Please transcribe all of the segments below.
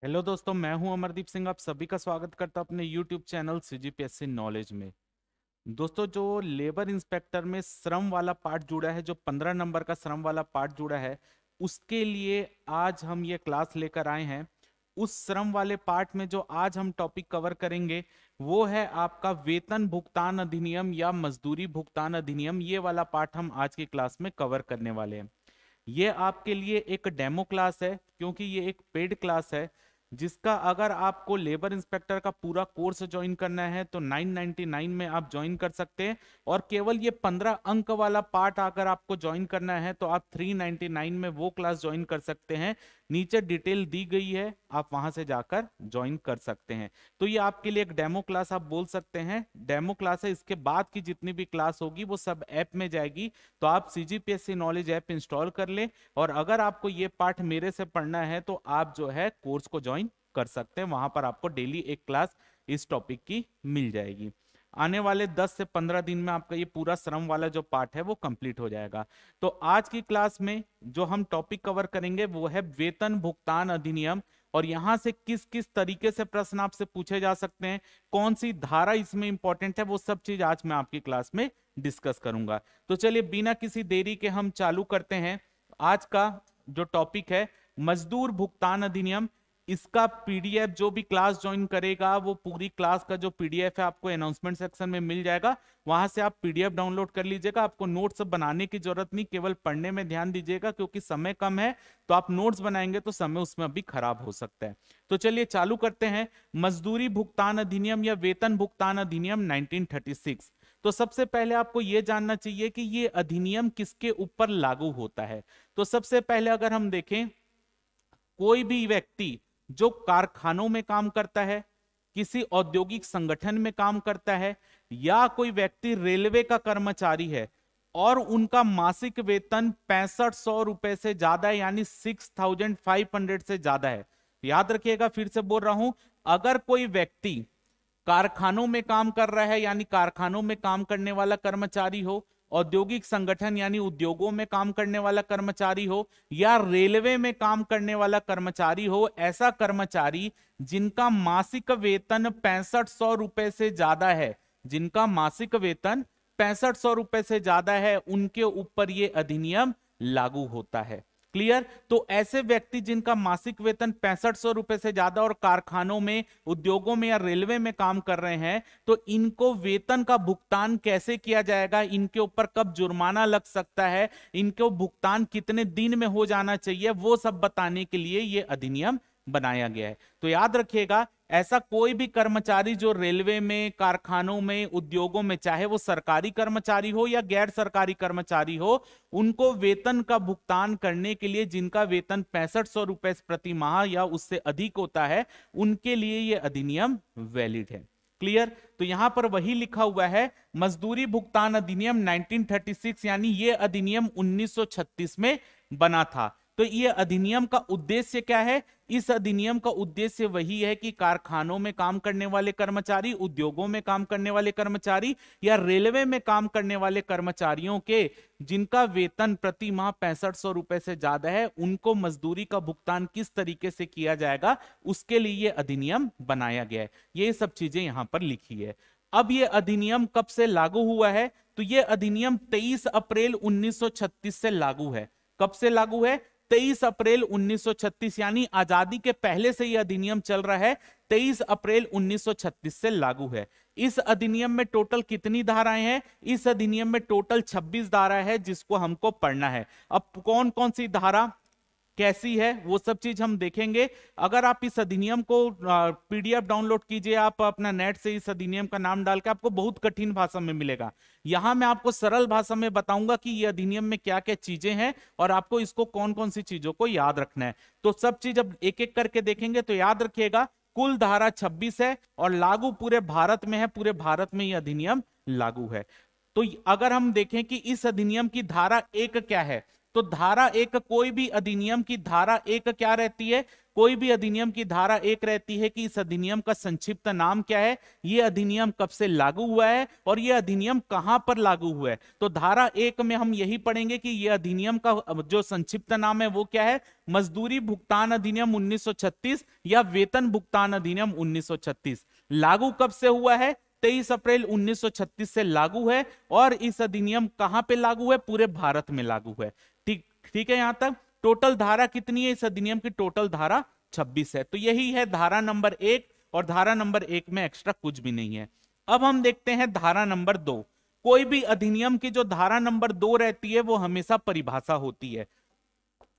Hello दोस्तों, मैं हूं अमरदीप सिंह। आप सभी का स्वागत करता हूं अपने यूट्यूब चैनल सीजीपीएससी नॉलेज में। दोस्तों, जो लेबर इंस्पेक्टर में श्रम वाला पार्ट जुड़ा है, जो 15 नंबर का श्रम वाला पार्ट जुड़ा है, उसके लिए आज हम ये क्लास लेकर आए हैं। उस श्रम वाले पार्ट में जो आज हम टॉपिक कवर करेंगे वो है आपका वेतन भुगतान अधिनियम या मजदूरी भुगतान अधिनियम। ये वाला पार्ट हम आज की क्लास में कवर करने वाले हैं। ये आपके लिए एक डेमो क्लास है, क्योंकि ये एक पेड क्लास है। जिसका अगर आपको लेबर इंस्पेक्टर का पूरा कोर्स ज्वाइन करना है तो 999 में आप ज्वाइन कर सकते हैं। और केवल ये 15 अंक वाला पार्ट अगर आपको ज्वाइन करना है तो आप 399 में वो क्लास ज्वाइन कर सकते हैं। नीचे डिटेल दी गई है, आप वहां से जाकर ज्वाइन कर सकते हैं। तो ये आपके लिए एक डेमो क्लास आप बोल सकते हैं, डेमो क्लास है। इसके बाद की जितनी भी क्लास होगी वो सब ऐप में जाएगी। तो आप सीजीपीएससी नॉलेज ऐप इंस्टॉल कर लें, और अगर आपको ये पार्ट मेरे से पढ़ना है तो आप जो है कोर्स को ज्वाइन कर सकते हैं। वहां पर आपको डेली एक क्लास इस टॉपिक की मिल जाएगी। आने वाले 10 से 15 दिन में आपका ये पूरा श्रम वाला जो पार्ट है वो कंप्लीट हो जाएगा। तो आज की क्लास में जो हम टॉपिक कवर करेंगे वो है वेतन भुगतान अधिनियम। और यहां से किस किस तरीके से प्रश्न आपसे पूछे जा सकते हैं, कौन सी धारा इसमें इंपॉर्टेंट है, वो सब चीज आज मैं आपकी क्लास में डिस्कस करूंगा। तो चलिए बिना किसी देरी के हम चालू करते हैं। आज का जो टॉपिक है मजदूर भुगतान अधिनियम, इसका पीडीएफ जो भी क्लास ज्वाइन करेगा वो पूरी क्लास का जो पीडीएफ है आपको अनाउंसमेंट सेक्शन में मिल जाएगा। वहां से आप पीडीएफ डाउनलोड कर लीजिएगा। आपको नोट्स बनाने की जरूरत नहीं, केवल पढ़ने में ध्यान दीजिएगा, क्योंकि समय कम है। तो आप नोट्स बनाएंगे तो समय उसमें अभी खराब हो सकता है। तो चलिए चालू करते हैं। मजदूरी भुगतान अधिनियम या वेतन भुगतान अधिनियम 1936। तो सबसे पहले आपको यह जानना चाहिए कि यह अधिनियम किसके ऊपर लागू होता है। तो सबसे पहले अगर हम देखें, कोई भी व्यक्ति जो कारखानों में काम करता है, किसी औद्योगिक संगठन में काम करता है, या कोई व्यक्ति रेलवे का कर्मचारी है और उनका मासिक वेतन 6500 रुपए से ज्यादा है, यानी 6500 से ज्यादा है। याद रखिएगा, फिर से बोल रहा हूं, अगर कोई व्यक्ति कारखानों में काम कर रहा है यानी कारखानों में काम करने वाला कर्मचारी हो, औद्योगिक संगठन यानी उद्योगों में काम करने वाला कर्मचारी हो, या रेलवे में काम करने वाला कर्मचारी हो, ऐसा कर्मचारी जिनका मासिक वेतन 6500 रुपए से ज्यादा है, जिनका मासिक वेतन 6500 रुपए से ज्यादा है, उनके ऊपर यह अधिनियम लागू होता है। क्लियर? तो ऐसे व्यक्ति जिनका मासिक वेतन 6500 रुपए से ज्यादा और कारखानों में, उद्योगों में या रेलवे में काम कर रहे हैं, तो इनको वेतन का भुगतान कैसे किया जाएगा, इनके ऊपर कब जुर्माना लग सकता है, इनको भुगतान कितने दिन में हो जाना चाहिए, वो सब बताने के लिए यह अधिनियम बनाया गया है। तो याद रखिएगा, ऐसा कोई भी कर्मचारी जो रेलवे में, कारखानों में, उद्योगों में, चाहे वो सरकारी कर्मचारी हो या गैर सरकारी कर्मचारी हो, उनको वेतन का भुगतान करने के लिए, जिनका वेतन 6500 रुपए प्रति माह या उससे अधिक होता है, उनके लिए यह अधिनियम वैलिड है। क्लियर? तो यहां पर वही लिखा हुआ है, मजदूरी भुगतान अधिनियम 1936, यानी यह अधिनियम 1936 में बना था। तो यह अधिनियम का उद्देश्य क्या है? इस अधिनियम का उद्देश्य वही है कि कारखानों में काम करने वाले कर्मचारी, उद्योगों में काम करने वाले कर्मचारी या रेलवे में काम करने वाले कर्मचारियों के जिनका वेतन प्रति माह 6500 रुपए से ज्यादा है, उनको मजदूरी का भुगतान किस तरीके से किया जाएगा, उसके लिए यह अधिनियम बनाया गया है। ये सब चीजें यहां पर लिखी है। अब यह अधिनियम कब से लागू हुआ है? तो यह अधिनियम 23 अप्रैल 1936 से लागू है। कब से लागू है? 23 अप्रैल 1936, यानी आजादी के पहले से यह अधिनियम चल रहा है। 23 अप्रैल 1936 से लागू है। इस अधिनियम में टोटल कितनी धाराएं हैं? इस अधिनियम में टोटल 26 धारा है, जिसको हमको पढ़ना है। अब कौन कौन सी धारा कैसी है वो सब चीज हम देखेंगे। अगर आप इस अधिनियम को पीडीएफ डाउनलोड कीजिए, आप अपना नेट से इस अधिनियम का नाम डाल के, आपको बहुत कठिन भाषा में मिलेगा। यहां मैं आपको सरल भाषा में बताऊंगा कि ये अधिनियम में क्या क्या चीजें हैं और आपको इसको कौन कौन सी चीजों को याद रखना है। तो सब चीज अब एक एक करके देखेंगे। तो याद रखिएगा, कुल धारा 26 है और लागू पूरे भारत में है। पूरे भारत में यह अधिनियम लागू है। तो अगर हम देखें कि इस अधिनियम की धारा 1 क्या है, तो धारा 1, कोई भी अधिनियम की धारा 1 क्या रहती है? कोई भी अधिनियम की धारा 1 रहती है कि इस अधिनियम का संक्षिप्त नाम क्या है, ये अधिनियम कब से लागू हुआ है और ये अधिनियम कहां पर लागू हुआ है। तो धारा 1 में हम यही पढ़ेंगे कि ये अधिनियम का जो संक्षिप्त नाम है वो क्या है, मजदूरी भुगतान अधिनियम 1936 या वेतन भुगतान अधिनियम 1936। लागू कब से हुआ है, 23 अप्रैल 1936 से लागू है। और इस अधिनियम कहां पे लागू है, पूरे भारत में लागू है। ठीक ठीक है, यहां तक टोटल धारा कितनी है इस अधिनियम की, टोटल धारा 26 है। तो यही है धारा नंबर 1, और धारा नंबर 1 में एक्स्ट्रा कुछ भी नहीं है। अब हम देखते हैं धारा नंबर 2। कोई भी अधिनियम की जो धारा नंबर 2 रहती है वो हमेशा परिभाषा होती है।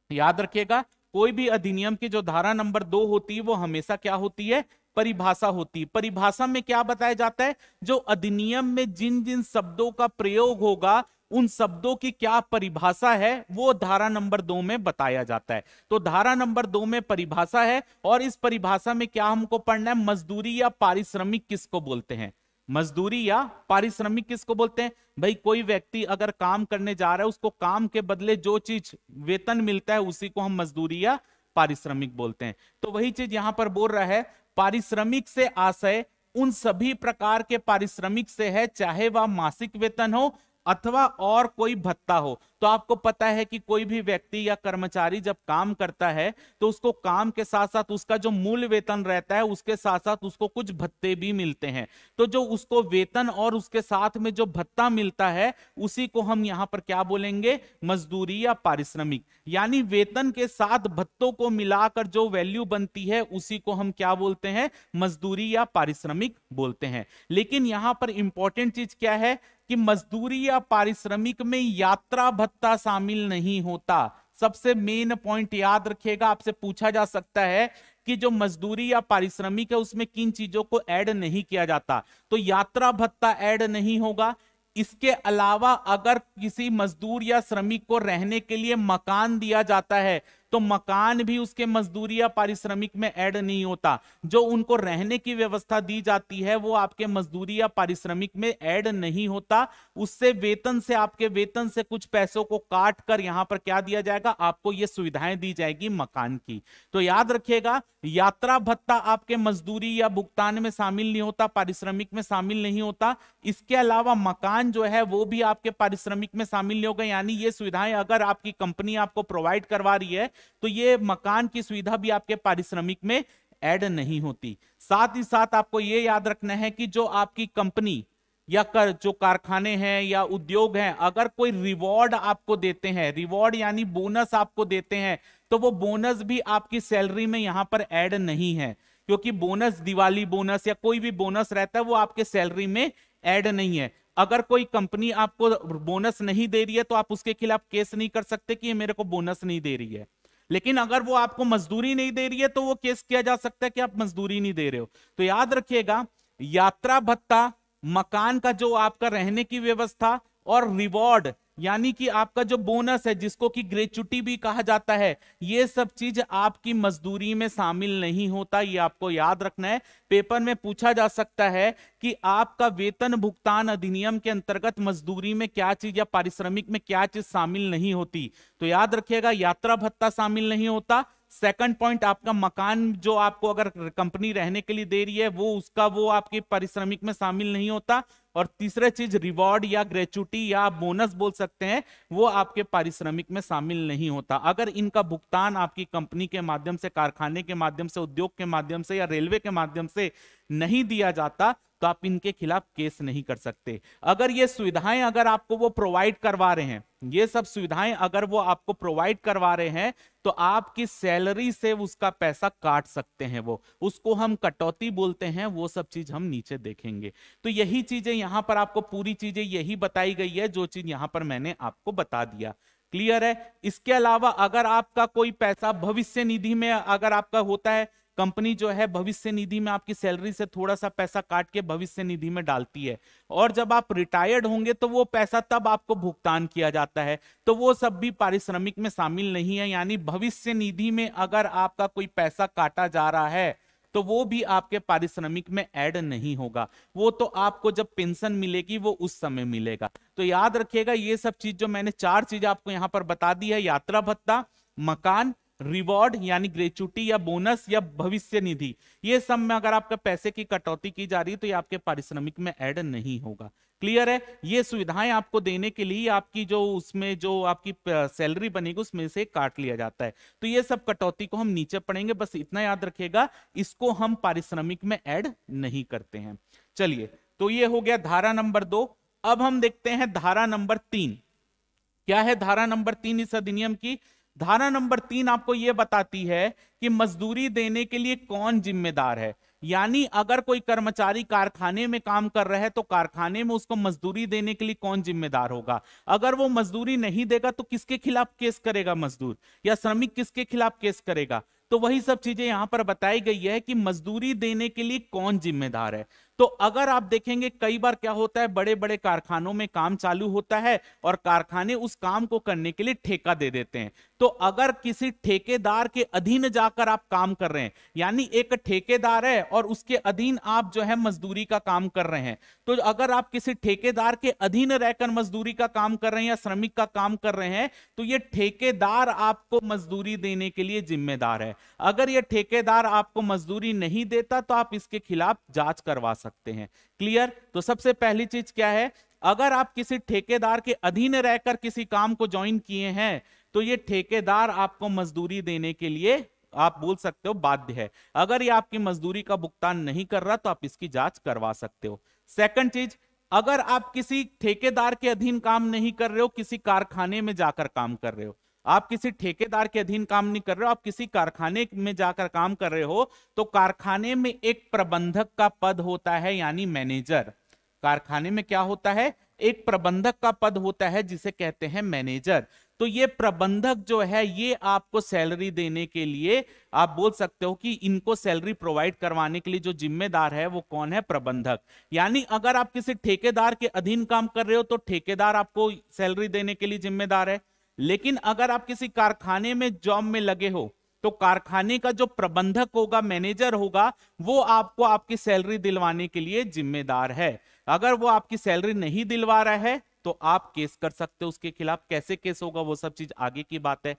याद रखिएगा, कोई भी अधिनियम की जो धारा नंबर 2 होती है वो हमेशा क्या होती है, परिभाषा होती है। परिभाषा में क्या बताया जाता है, जो अधिनियम में जिन जिन शब्दों का प्रयोग होगा उन शब्दों की क्या परिभाषा है वो धारा नंबर 2 में बताया जाता है। तो धारा नंबर 2 में परिभाषा है, और इस परिभाषा में क्या हमको पढ़ना है, मजदूरी या पारिश्रमिक किसको बोलते हैं, मजदूरी या पारिश्रमिक किसको बोलते हैं। भाई कोई व्यक्ति अगर काम करने जा रहा है, उसको काम के बदले जो चीज वेतन मिलता है उसी को हम मजदूरी या पारिश्रमिक बोलते हैं। तो वही चीज यहां पर बोल रहा है, पारिश्रमिक से आशय उन सभी प्रकार के पारिश्रमिक से है, चाहे वह मासिक वेतन हो अथवा और कोई भत्ता हो। तो आपको पता है कि कोई भी व्यक्ति या कर्मचारी जब काम करता है तो उसको काम के साथ साथ उसका जो मूल वेतन रहता है उसके साथ साथ उसको कुछ भत्ते भी मिलते हैं। तो जो उसको वेतन और उसके साथ में जो भत्ता मिलता है उसी को हम यहां पर क्या बोलेंगे, मजदूरी या पारिश्रमिक। यानी वेतन के साथ भत्तों को मिलाकर जो वैल्यू बनती है उसी को हम क्या बोलते हैं, मजदूरी या पारिश्रमिक बोलते हैं। लेकिन यहां पर इंपॉर्टेंट चीज क्या है कि मजदूरी या पारिश्रमिक में यात्रा भत्ता शामिल नहीं होता। सबसे मेन पॉइंट याद रखिएगा, आपसे पूछा जा सकता है कि जो मजदूरी या पारिश्रमिक है उसमें किन चीजों को ऐड नहीं किया जाता। तो यात्रा भत्ता ऐड नहीं होगा। इसके अलावा अगर किसी मजदूर या श्रमिक को रहने के लिए मकान दिया जाता है तो मकान भी उसके मजदूरी या पारिश्रमिक में ऐड नहीं होता। जो उनको रहने की व्यवस्था दी जाती है वो आपके मजदूरी या पारिश्रमिक में ऐड नहीं होता। उससे वेतन से, आपके वेतन से कुछ पैसों को काट कर यहां पर क्या दिया जाएगा, आपको ये सुविधाएं दी जाएगी मकान की। तो याद रखिएगा, यात्रा भत्ता आपके मजदूरी या भुगतान में शामिल नहीं होता, पारिश्रमिक में शामिल नहीं होता। इसके अलावा मकान जो है वो भी आपके पारिश्रमिक में शामिल नहीं होगा। यानी ये सुविधाएं अगर आपकी कंपनी आपको प्रोवाइड करवा रही है तो ये मकान की सुविधा भी आपके पारिश्रमिक में ऐड नहीं होती। साथ ही साथ आपको ये याद रखना है कि जो आपकी कंपनी या जो कारखाने हैं या उद्योग हैं, अगर कोई रिवॉर्ड आपको देते हैं, रिवॉर्ड यानी बोनस आपको देते हैं, तो वो बोनस भी आपकी सैलरी में यहां पर ऐड नहीं है। क्योंकि बोनस, दिवाली बोनस या कोई भी बोनस रहता है वो आपके सैलरी में ऐड नहीं है। अगर कोई कंपनी आपको बोनस नहीं दे रही है तो आप उसके खिलाफ केस नहीं कर सकते कि ये मेरे को बोनस नहीं दे रही है। लेकिन अगर वो आपको मजदूरी नहीं दे रही है तो वो केस किया जा सकता है कि आप मजदूरी नहीं दे रहे हो। तो याद रखिएगा, यात्रा भत्ता, मकान का जो आपका रहने की व्यवस्था, और रिवॉर्ड यानी कि आपका जो बोनस है जिसको कि ग्रेच्युटी भी कहा जाता है, ये सब चीज आपकी मजदूरी में शामिल नहीं होता। ये आपको याद रखना है। पेपर में पूछा जा सकता है कि आपका वेतन भुगतान अधिनियम के अंतर्गत मजदूरी में क्या चीज या पारिश्रमिक में क्या चीज शामिल नहीं होती। तो याद रखिएगा, यात्रा भत्ता शामिल नहीं होता। सेकंड पॉइंट, आपका मकान जो आपको अगर कंपनी रहने के लिए दे रही है वो आपके पारिश्रमिक में शामिल नहीं होता। और तीसरा चीज, रिवॉर्ड या ग्रेच्युटी या बोनस बोल सकते हैं, वो आपके पारिश्रमिक में शामिल नहीं होता। अगर इनका भुगतान आपकी कंपनी के माध्यम से, कारखाने के माध्यम से, उद्योग के माध्यम से या रेलवे के माध्यम से नहीं दिया जाता तो आप इनके खिलाफ केस नहीं कर सकते। अगर ये सुविधाएं अगर आपको वो प्रोवाइड करवा रहे हैं, ये सब सुविधाएं अगर वो आपको प्रोवाइड करवा रहे हैं तो आपकी सैलरी से उसका पैसा काट सकते हैं। वो उसको हम कटौती बोलते हैं। वो सब चीज हम नीचे देखेंगे। तो यही चीजें यहां पर आपको पूरी चीजें यही बताई गई है जो चीज यहां पर मैंने आपको बता दिया। क्लियर है। इसके अलावा अगर आपका कोई पैसा भविष्य निधि में अगर आपका होता है, कंपनी जो है भविष्य निधि में आपकी सैलरी से थोड़ा सा पैसा काट के भविष्य निधि में डालती है, और जब आप रिटायर्ड होंगे तो वो पैसा तब आपको भुगतान किया जाता है। तो वो सब भी पारिश्रमिक में शामिल नहीं है। यानी भविष्य निधि में अगर आपका कोई पैसा काटा जा रहा है तो वो भी आपके पारिश्रमिक में ऐड नहीं होगा। वो तो आपको जब पेंशन मिलेगी वो उस समय मिलेगा। तो याद रखिएगा, ये सब चीज जो मैंने 4 चीज आपको यहां पर बता दी है, यात्रा भत्ता, मकान, रिवॉर्ड यानी ग्रेचुटी या बोनस या भविष्य निधि, ये सब में अगर आपका पैसे की कटौती की जा रही है तो ये आपके पारिश्रमिक में ऐड नहीं होगा। क्लियर है? ये सुविधाएं आपको देने के लिए आपकी जो उसमें जो आपकी सैलरी बनेगी उसमें से काट लिया जाता है। तो ये सब कटौती को हम नीचे पढ़ेंगे, बस इतना याद रखिएगा, इसको हम पारिश्रमिक में ऐड नहीं करते हैं। चलिए, तो ये हो गया धारा नंबर 2। अब हम देखते हैं धारा नंबर 3। क्या है धारा नंबर 3 इस अधिनियम की? धारा नंबर 3 आपको यह बताती है कि मजदूरी देने के लिए कौन जिम्मेदार है। यानी अगर कोई कर्मचारी कारखाने में काम कर रहा है तो कारखाने में उसको मजदूरी देने के लिए कौन जिम्मेदार होगा। अगर वो मजदूरी नहीं देगा तो किसके खिलाफ केस करेगा मजदूर, या श्रमिक किसके खिलाफ केस करेगा। तो वही सब चीजें यहां पर बताई गई है कि मजदूरी देने के लिए कौन जिम्मेदार है। तो अगर आप देखेंगे कई बार क्या होता है, बड़े बड़े कारखानों में काम चालू होता है और कारखाने उस काम को करने के लिए ठेका दे देते हैं। तो अगर किसी ठेकेदार के अधीन जाकर आप काम कर रहे हैं, यानी एक ठेकेदार है और उसके अधीन आप जो है मजदूरी का काम कर रहे हैं, तो अगर आप किसी ठेकेदार के अधीन रहकर मजदूरी का काम कर रहे हैं या श्रमिक का काम कर रहे हैं, तो ये ठेकेदार आपको मजदूरी देने के लिए जिम्मेदार है। अगर ये ठेकेदार आपको मजदूरी नहीं देता तो आप इसके खिलाफ जांच करवा सकते हैं। क्लियर? तो सबसे पहली चीज क्या है, अगर आप किसी ठेकेदार के अधीन रहकर किसी काम को ज्वाइन किए हैं तो ये ठेकेदार आपको मजदूरी देने के लिए आप बोल सकते हो बाध्य है। अगर ये आपकी मजदूरी का भुगतान नहीं कर रहा तो आप इसकी जांच करवा सकते हो। सेकंड चीज, अगर आप किसी ठेकेदार के अधीन काम नहीं कर रहे हो, किसी कारखाने में जाकर काम कर रहे हो, आप किसी ठेकेदार के अधीन काम नहीं कर रहे हो, आप किसी कारखाने में जाकर काम कर रहे हो, तो कारखाने में एक प्रबंधक का पद होता है यानी मैनेजर। कारखाने में क्या होता है? एक प्रबंधक का पद होता है जिसे कहते हैं मैनेजर। तो ये प्रबंधक जो है ये आपको सैलरी देने के लिए, आप बोल सकते हो कि इनको सैलरी प्रोवाइड करवाने के लिए जो जिम्मेदार है वो कौन है? प्रबंधक। यानी अगर आप किसी ठेकेदार के अधीन काम कर रहे हो तो ठेकेदार आपको सैलरी देने के लिए जिम्मेदार है, लेकिन अगर आप किसी कारखाने में जॉब में लगे हो तो कारखाने का जो प्रबंधक होगा, मैनेजर होगा, वो आपको आपकी सैलरी दिलवाने के लिए जिम्मेदार है। अगर वो आपकी सैलरी नहीं दिलवा रहा है तो आप केस कर सकते हो उसके खिलाफ। कैसे केस होगा वो सब चीज आगे की बात है।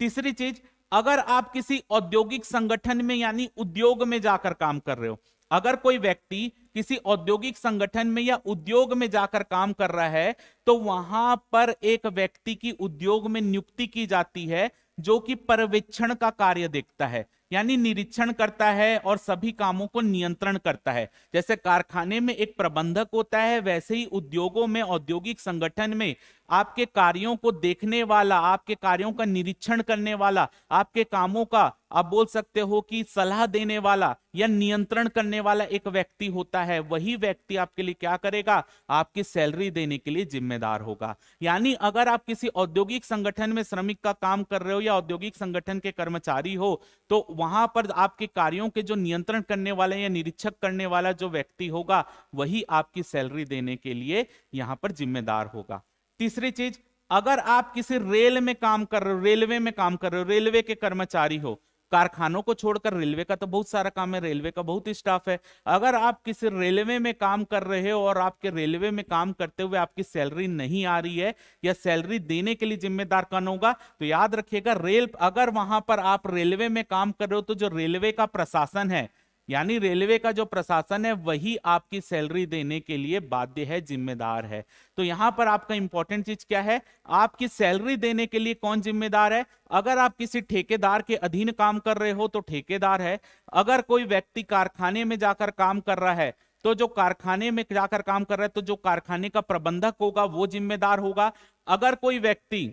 तीसरी चीज, अगर आप किसी औद्योगिक संगठन में यानी उद्योग में जाकर काम कर रहे हो, अगर कोई व्यक्ति किसी औद्योगिक संगठन में या उद्योग में जाकर काम कर रहा है तो वहां पर एक व्यक्ति की उद्योग में नियुक्ति की जाती है जो कि पर्यवेक्षण का कार्य देखता है, यानी निरीक्षण करता है और सभी कामों को नियंत्रण करता है। जैसे कारखाने में एक प्रबंधक होता है, वैसे ही उद्योगों में, औद्योगिक संगठन में आपके कार्यों को देखने वाला, आपके कार्यों का निरीक्षण करने वाला, आपके कामों का आप बोल सकते हो कि सलाह देने वाला या नियंत्रण करने वाला एक व्यक्ति होता है। वही व्यक्ति आपके लिए क्या करेगा? आपकी सैलरी देने के लिए जिम्मेदार होगा। यानी अगर आप किसी औद्योगिक संगठन में श्रमिक का काम कर रहे हो या औद्योगिक संगठन के कर्मचारी हो, तो वहां पर आपके कार्यों के जो नियंत्रण करने वाला या निरीक्षक करने वाला जो व्यक्ति होगा वही आपकी सैलरी देने के लिए यहां पर जिम्मेदार होगा। तीसरी चीज, अगर आप किसी रेल में काम कर रहे हो, रेलवे में काम कर रहे हो, रेलवे के कर्मचारी हो, कारखानों को छोड़कर रेलवे का तो बहुत सारा काम है, रेलवे का बहुत स्टाफ है। अगर आप किसी रेलवे में काम कर रहे हो और आपके रेलवे में काम करते हुए आपकी सैलरी नहीं आ रही है या सैलरी देने के लिए जिम्मेदार कौन होगा? तो याद रखिएगा, अगर वहां पर आप रेलवे में काम कर रहे हो तो जो रेलवे का प्रशासन है, यानी रेलवे का जो प्रशासन है वही आपकी सैलरी देने के लिए बाध्य है, जिम्मेदार है। तो यहां पर आपका इंपॉर्टेंट चीज क्या है? आपकी सैलरी देने के लिए कौन जिम्मेदार है? अगर आप किसी ठेकेदार के अधीन काम कर रहे हो तो ठेकेदार है। अगर कोई व्यक्ति कारखाने में जाकर काम कर रहा है तो जो कारखाने में जाकर काम कर रहा है तो जो कारखाने का प्रबंधक होगा वो जिम्मेदार होगा। अगर कोई व्यक्ति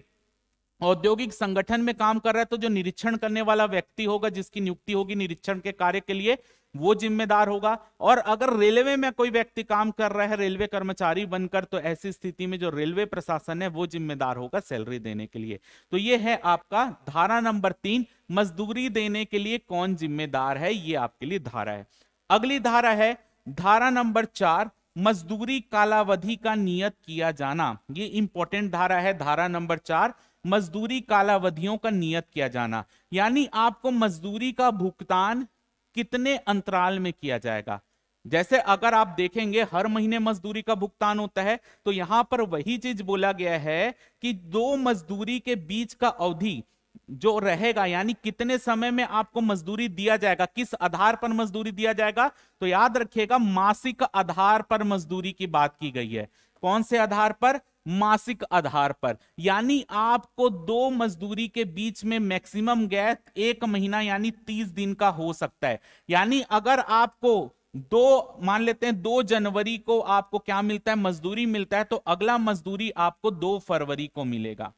औद्योगिक संगठन में काम कर रहा है तो जो निरीक्षण करने वाला व्यक्ति होगा, जिसकी नियुक्ति होगी निरीक्षण के कार्य के लिए, वो जिम्मेदार होगा। और अगर रेलवे में कोई व्यक्ति काम कर रहा है रेलवे कर्मचारी बनकर, तो ऐसी स्थिति में जो रेलवे प्रशासन है वो जिम्मेदार होगा सैलरी देने के लिए। तो ये है आपका धारा नंबर 3, मजदूरी देने के लिए कौन जिम्मेदार है, ये आपके लिए धारा है। अगली धारा है धारा नंबर 4, मजदूरी कालावधि का नियत किया जाना। ये इंपॉर्टेंट धारा है, धारा नंबर 4, मजदूरी कालावधियों का नियत किया जाना। यानी आपको मजदूरी का भुगतान कितने अंतराल में किया जाएगा। जैसे अगर आप देखेंगे हर महीने मजदूरी का भुगतान होता है, तो यहां पर वही चीज बोला गया है कि 2 मजदूरी के बीच का अवधि जो रहेगा, यानी कितने समय में आपको मजदूरी दिया जाएगा, किस आधार पर मजदूरी दिया जाएगा, तो याद रखिएगा मासिक आधार पर मजदूरी की बात की गई है। कौन से आधार पर? मासिक आधार पर। यानी आपको दो मजदूरी के बीच में मैक्सिमम गैप 1 महीना यानी 30 दिन का हो सकता है। यानी अगर आपको मान लेते हैं 2 जनवरी को आपको क्या मिलता है, मजदूरी मिलता है, तो अगला मजदूरी आपको 2 फरवरी को मिलेगा।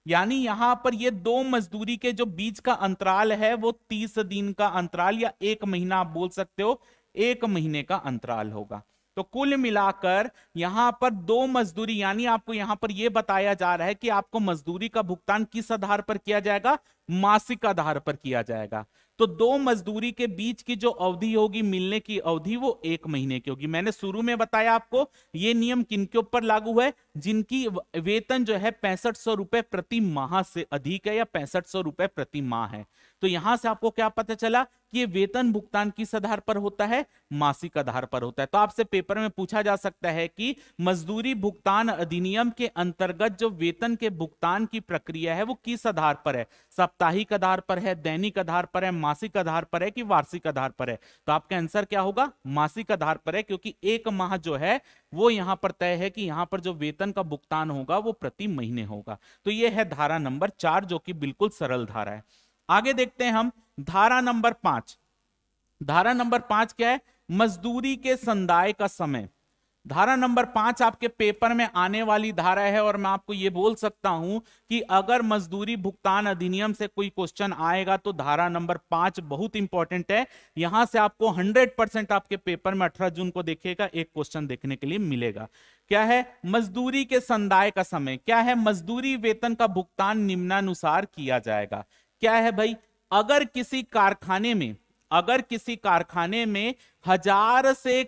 यानी यहां पर ये दो मजदूरी के जो बीच का अंतराल है वो 30 दिन का अंतराल या 1 महीना आप बोल सकते हो, 1 महीने का अंतराल होगा। तो कुल मिलाकर यहां पर दो मजदूरी, यानी आपको यहां पर यह बताया जा रहा है कि आपको मजदूरी का भुगतान किस आधार पर किया जाएगा, मासिक आधार पर किया जाएगा। तो दो मजदूरी के बीच की जो अवधि होगी, मिलने की अवधि, वो 1 महीने की होगी। मैंने शुरू में बताया आपको ये नियम किनके ऊपर लागू है, जिनकी वेतन जो है 6500 रुपए प्रति माह से अधिक है या 6500 रुपए प्रति माह है। तो यहां से आपको क्या पता चला कि ये वेतन भुगतान किस आधार पर होता है, मासिक आधार पर होता है। तो आपसे पेपर में पूछा जा सकता है कि मजदूरी भुगतान अधिनियम के अंतर्गत जो वेतन के भुगतान की प्रक्रिया है वो किस आधार पर है, साप्ताहिक आधार पर है, दैनिक आधार पर है, मासिक आधार पर है कि वार्षिक आधार पर है। तो आपका आंसर क्या होगा, मासिक आधार पर है, क्योंकि 1 माह जो है वो यहां पर तय है कि यहां पर जो वेतन का भुगतान होगा वो प्रति महीने होगा। तो यह है धारा नंबर 4, जो कि बिल्कुल सरल धारा है। आगे देखते हैं हम धारा नंबर 5। धारा नंबर 5 क्या है, मजदूरी के संदाय का समय। धारा नंबर 5 आपके पेपर में आने वाली धारा है, और मैं आपको यह बोल सकता हूं कि अगर मजदूरी भुगतान अधिनियम से कोई क्वेश्चन आएगा तो धारा नंबर 5 बहुत इंपॉर्टेंट है। यहां से आपको 100% आपके पेपर में 18 जून को देखिएगा एक क्वेश्चन देखने के लिए मिलेगा। क्या है, मजदूरी के संदाय का समय क्या है, मजदूरी वेतन का भुगतान निम्नानुसार किया जाएगा। क्या है भाई, अगर किसी कारखाने में 1000 से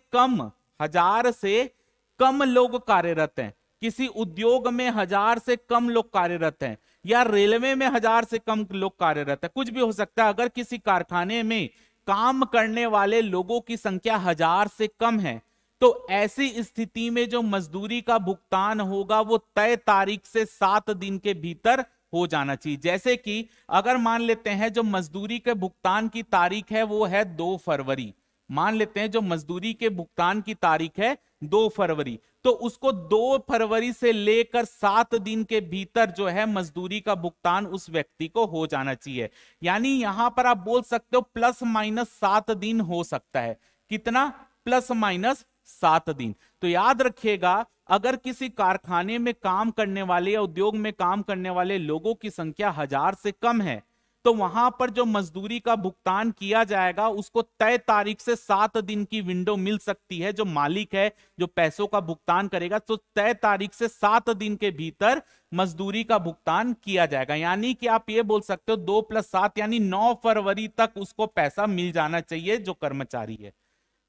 कम लोग कार्यरत हैं, किसी उद्योग में 1000 से कम लोग कार्यरत हैं, या रेलवे में 1000 से कम लोग कार्यरत है, कुछ भी हो सकता है। अगर किसी कारखाने में काम करने वाले लोगों की संख्या 1000 से कम है, तो ऐसी स्थिति में जो मजदूरी का भुगतान होगा वो तय तारीख से 7 दिन के भीतर हो जाना चाहिए। जैसे कि अगर मान लेते हैं जो मजदूरी के भुगतान की तारीख है वो है 2 फरवरी, मान लेते हैं जो मजदूरी के भुगतान की तारीख है 2 फरवरी, तो उसको 2 फरवरी से लेकर 7 दिन के भीतर जो है मजदूरी का भुगतान उस व्यक्ति को हो जाना चाहिए। यानी यहां पर आप बोल सकते हो प्लस माइनस 7 दिन हो सकता है। कितना, प्लस माइनस 7 दिन। तो याद रखिएगा, अगर किसी कारखाने में काम करने वाले या उद्योग में काम करने वाले लोगों की संख्या 1000 से कम है, तो वहां पर जो मजदूरी का भुगतान किया जाएगा उसको तय तारीख से 7 दिन की विंडो मिल सकती है। जो मालिक है जो पैसों का भुगतान करेगा, तो तय तारीख से 7 दिन के भीतर मजदूरी का भुगतान किया जाएगा। यानी कि आप ये बोल सकते हो 2 + 7 यानी 9 फरवरी तक उसको पैसा मिल जाना चाहिए जो कर्मचारी है।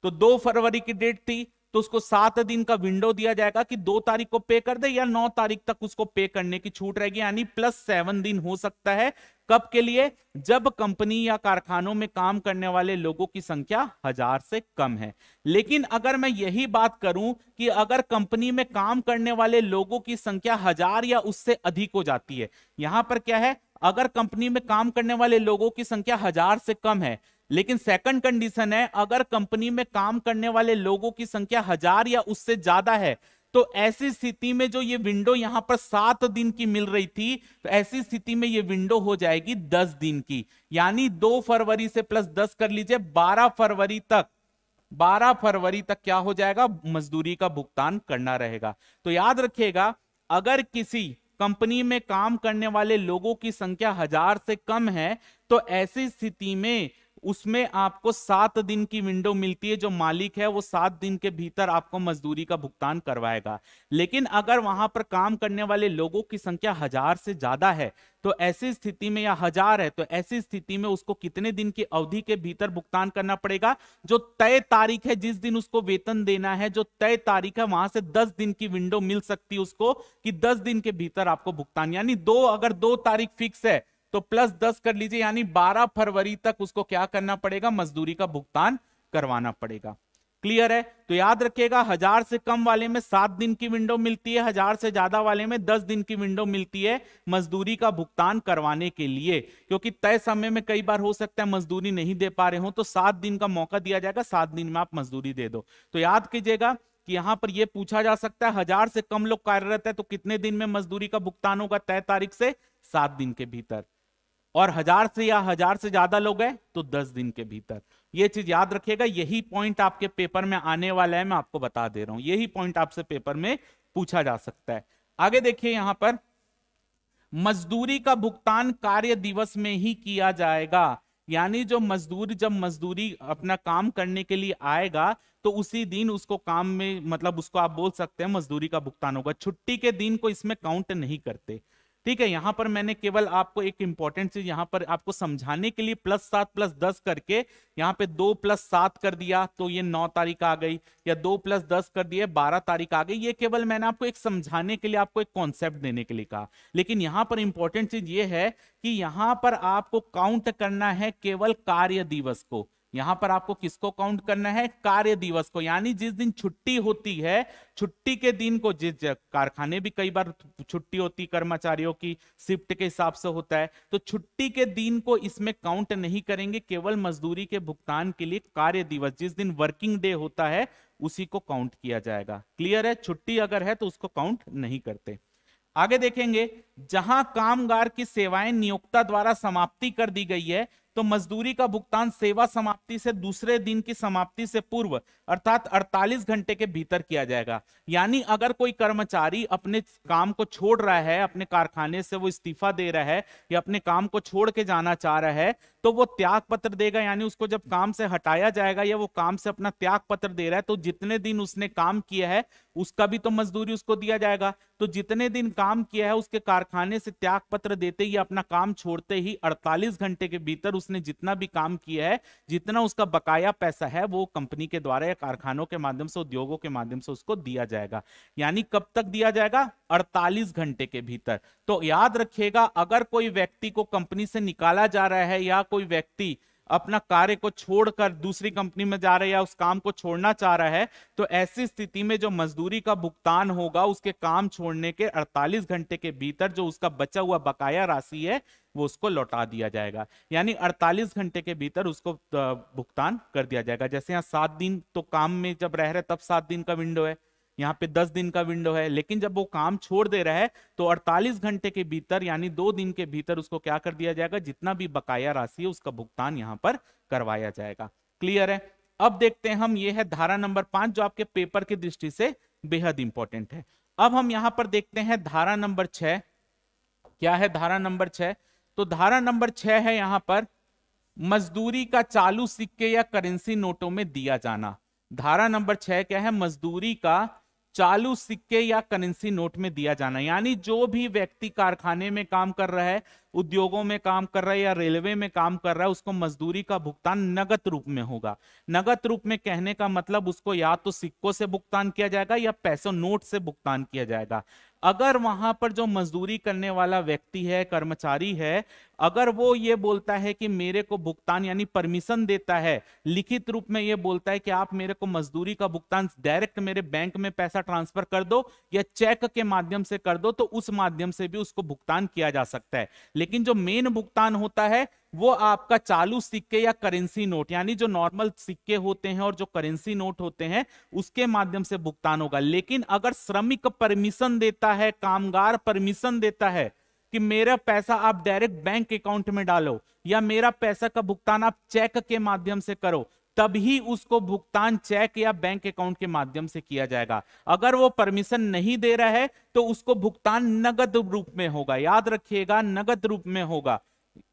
तो 2 फरवरी की डेट थी, तो उसको 7 दिन का विंडो दिया जाएगा कि 2 तारीख को पे कर दे या 9 तारीख तक उसको पे करने की छूट रहेगी, यानी +7 दिन हो सकता है। कब के लिए, जब कंपनी या कारखानों में काम करने वाले लोगों की संख्या 1000 से कम है। लेकिन अगर मैं यही बात करूं कि अगर कंपनी में काम करने वाले लोगों की संख्या 1000 या उससे अधिक हो जाती है, यहां पर क्या है, अगर कंपनी में काम करने वाले लोगों की संख्या 1000 से कम है, लेकिन सेकंड कंडीशन है अगर कंपनी में काम करने वाले लोगों की संख्या 1000 या उससे ज्यादा है, तो ऐसी स्थिति में जो ये विंडो यहां पर 7 दिन की मिल रही थी, तो ऐसी स्थिति में ये विंडो हो जाएगी 10 दिन की। यानी 2 फरवरी से +10 कर लीजिए, 12 फरवरी तक, 12 फरवरी तक क्या हो जाएगा, मजदूरी का भुगतान करना रहेगा। तो याद रखिएगा, अगर किसी कंपनी में काम करने वाले लोगों की संख्या 1000 से कम है, तो ऐसी स्थिति में उसमें आपको 7 दिन की विंडो मिलती है। जो मालिक है वो 7 दिन के भीतर आपको मजदूरी का भुगतान करवाएगा। लेकिन अगर वहां पर काम करने वाले लोगों की संख्या 1000 से ज्यादा है, तो ऐसी स्थिति में, या 1000 है, तो ऐसी स्थिति में उसको कितने दिन की अवधि के भीतर भुगतान करना पड़ेगा, जो तय तारीख है जिस दिन उसको वेतन देना है, जो तय तारीख है वहां से 10 दिन की विंडो मिल सकती है उसको कि 10 दिन के भीतर आपको भुगतान, यानी अगर 2 तारीख फिक्स है तो +10 कर लीजिए, यानी 12 फरवरी तक उसको क्या करना पड़ेगा, मजदूरी का भुगतान करवाना पड़ेगा। क्लियर है? तो याद रखिएगा 1000 से कम वाले में 7 दिन की विंडो मिलती है, 1000 से ज्यादा वाले में 10 दिन की विंडो मिलती है मजदूरी का भुगतान करवाने के लिए। क्योंकि तय समय में कई बार हो सकता है मजदूरी नहीं दे पा रहे हो, तो 7 दिन का मौका दिया जाएगा, 7 दिन में आप मजदूरी दे दो। तो याद कीजिएगा कि यहां पर यह पूछा जा सकता है 1000 से कम लोग कार्यरत है तो कितने दिन में मजदूरी का भुगतान होगा? तय तारीख से 7 दिन के भीतर। और 1000 से या 1000 से ज्यादा लोग हैं तो 10 दिन के भीतर। यह चीज याद रखिएगा, यही पॉइंट आपके पेपर में आने वाला है, मैं आपको बता दे रहा हूं, यही पॉइंट आपसे पेपर में पूछा जा सकता है। आगे देखिए यहां पर, मजदूरी का भुगतान कार्य दिवस में ही किया जाएगा। यानी जो मजदूर जब मजदूरी अपना काम करने के लिए आएगा तो उसी दिन उसको काम में, मतलब उसको आप बोल सकते हैं मजदूरी का भुगतान होगा। छुट्टी के दिन को इसमें काउंट नहीं करते। ठीक है, यहां पर मैंने केवल आपको एक इंपॉर्टेंट चीज यहां पर आपको समझाने के लिए +7 + 10 करके यहां पे 2 + 7 कर दिया तो ये 9 तारीख आ गई, या 2 + 10 कर दिए 12 तारीख आ गई। ये केवल मैंने आपको एक समझाने के लिए, आपको एक कॉन्सेप्ट देने के लिए कहा। लेकिन यहां पर इंपॉर्टेंट चीज ये है कि यहां पर आपको काउंट करना है केवल कार्य दिवस को। यहां पर आपको किसको काउंट करना है? कार्य दिवस को। यानी जिस दिन छुट्टी होती है, छुट्टी के दिन को, जिस कारखाने भी कई बार छुट्टी होती कर्मचारियों की शिफ्ट के हिसाब से होता है, तो छुट्टी के दिन को इसमें काउंट नहीं करेंगे। केवल मजदूरी के भुगतान के लिए कार्य दिवस, जिस दिन वर्किंग डे होता है उसी को काउंट किया जाएगा। क्लियर है? छुट्टी अगर है तो उसको काउंट नहीं करते। आगे देखेंगे, जहां कामगार की सेवाएं नियोक्ता द्वारा समाप्ति कर दी गई है तो मजदूरी का भुगतान सेवा समाप्ति से दूसरे दिन की समाप्ति से पूर्व अर्थात 48 घंटे के भीतर किया जाएगा। यानी अगर कोई कर्मचारी अपने काम को छोड़ रहा है, अपने कारखाने से वो इस्तीफा दे रहा है या अपने काम को छोड़ के जाना चाह रहा है, तो वो त्याग पत्र देगा। यानी उसको जब काम से हटाया जाएगा या वो काम से अपना त्याग पत्र दे रहा है तो जितने दिन उसने काम किया है उसका भी तो मजदूरी उसको दिया जाएगा। तो जितने दिन काम किया है उसके कारखाने से त्याग पत्र देते ही, अपना काम छोड़ते ही 48 घंटे के भीतर उसने जितना भी काम किया है, जितना उसका बकाया पैसा है, वो कंपनी के द्वारा या कारखानों के माध्यम से, उद्योगों के माध्यम से उसको दिया जाएगा। यानी कब तक दिया जाएगा? 48 घंटे के भीतर। तो याद रखिएगा, अगर कोई व्यक्ति को कंपनी से निकाला जा रहा है या कोई व्यक्ति अपना कार्य को छोड़कर दूसरी कंपनी में जा रहा है या उस काम को छोड़ना चाह रहा है, तो ऐसी स्थिति में जो मजदूरी का भुगतान होगा उसके काम छोड़ने के 48 घंटे के भीतर जो उसका बचा हुआ बकाया राशि है वो उसको लौटा दिया जाएगा। यानी 48 घंटे के भीतर उसको भुगतान कर दिया जाएगा। जैसे यहाँ 7 दिन तो काम में जब रह रहे तब 7 दिन का विंडो है, यहाँ पे 10 दिन का विंडो है, लेकिन जब वो काम छोड़ दे रहा है तो 48 घंटे के भीतर यानी 2 दिन के भीतर उसको क्या कर दिया जाएगा? जितना भी बकाया राशि है उसका भुगतान यहाँ पर करवाया जाएगा। क्लियर है? अब देखते हैं हम, ये है धारा नंबर 5 जो आपके पेपर की दृष्टि से बेहद इंपॉर्टेंट है। अब हम यहाँ पर देखते हैं धारा नंबर 6। क्या है धारा नंबर 6? तो धारा नंबर 6 है यहाँ पर मजदूरी का चालू सिक्के या करेंसी नोटों में दिया जाना। धारा नंबर 6 क्या है? मजदूरी का चालू सिक्के या करेंसी नोट में दिया जाना। यानी जो भी व्यक्ति कारखाने में काम कर रहा है, उद्योगों में काम कर रहा है या रेलवे में काम कर रहा है, उसको मजदूरी का भुगतान नगद रूप में होगा। नगद रूप में कहने का मतलब उसको या तो सिक्कों से भुगतान किया जाएगा या पैसों नोट से भुगतान किया जाएगा। अगर वहां पर जो मजदूरी करने वाला व्यक्ति है, कर्मचारी है, अगर वो ये बोलता है कि मेरे को भुगतान यानी परमिशन देता है, लिखित रूप में ये बोलता है कि आप मेरे को मजदूरी का भुगतान डायरेक्ट मेरे बैंक में पैसा ट्रांसफर कर दो या चेक के माध्यम से कर दो, तो उस माध्यम से भी उसको भुगतान किया जा सकता है। लेकिन जो मेन भुगतान होता है वो आपका चालू सिक्के या करेंसी नोट, यानी जो नॉर्मल सिक्के होते हैं और जो करेंसी नोट होते हैं उसके माध्यम से भुगतान होगा। लेकिन अगर श्रमिक परमिशन देता है, कामगार परमिशन देता है कि मेरा पैसा आप डायरेक्ट बैंक अकाउंट में डालो या मेरा पैसा का भुगतान आप चेक के माध्यम से करो, तभी उसको भुगतान चेक या बैंक अकाउंट के माध्यम से किया जाएगा। अगर वो परमिशन नहीं दे रहा है तो उसको भुगतान नगद रूप में होगा। याद रखिएगा, नगद रूप में होगा।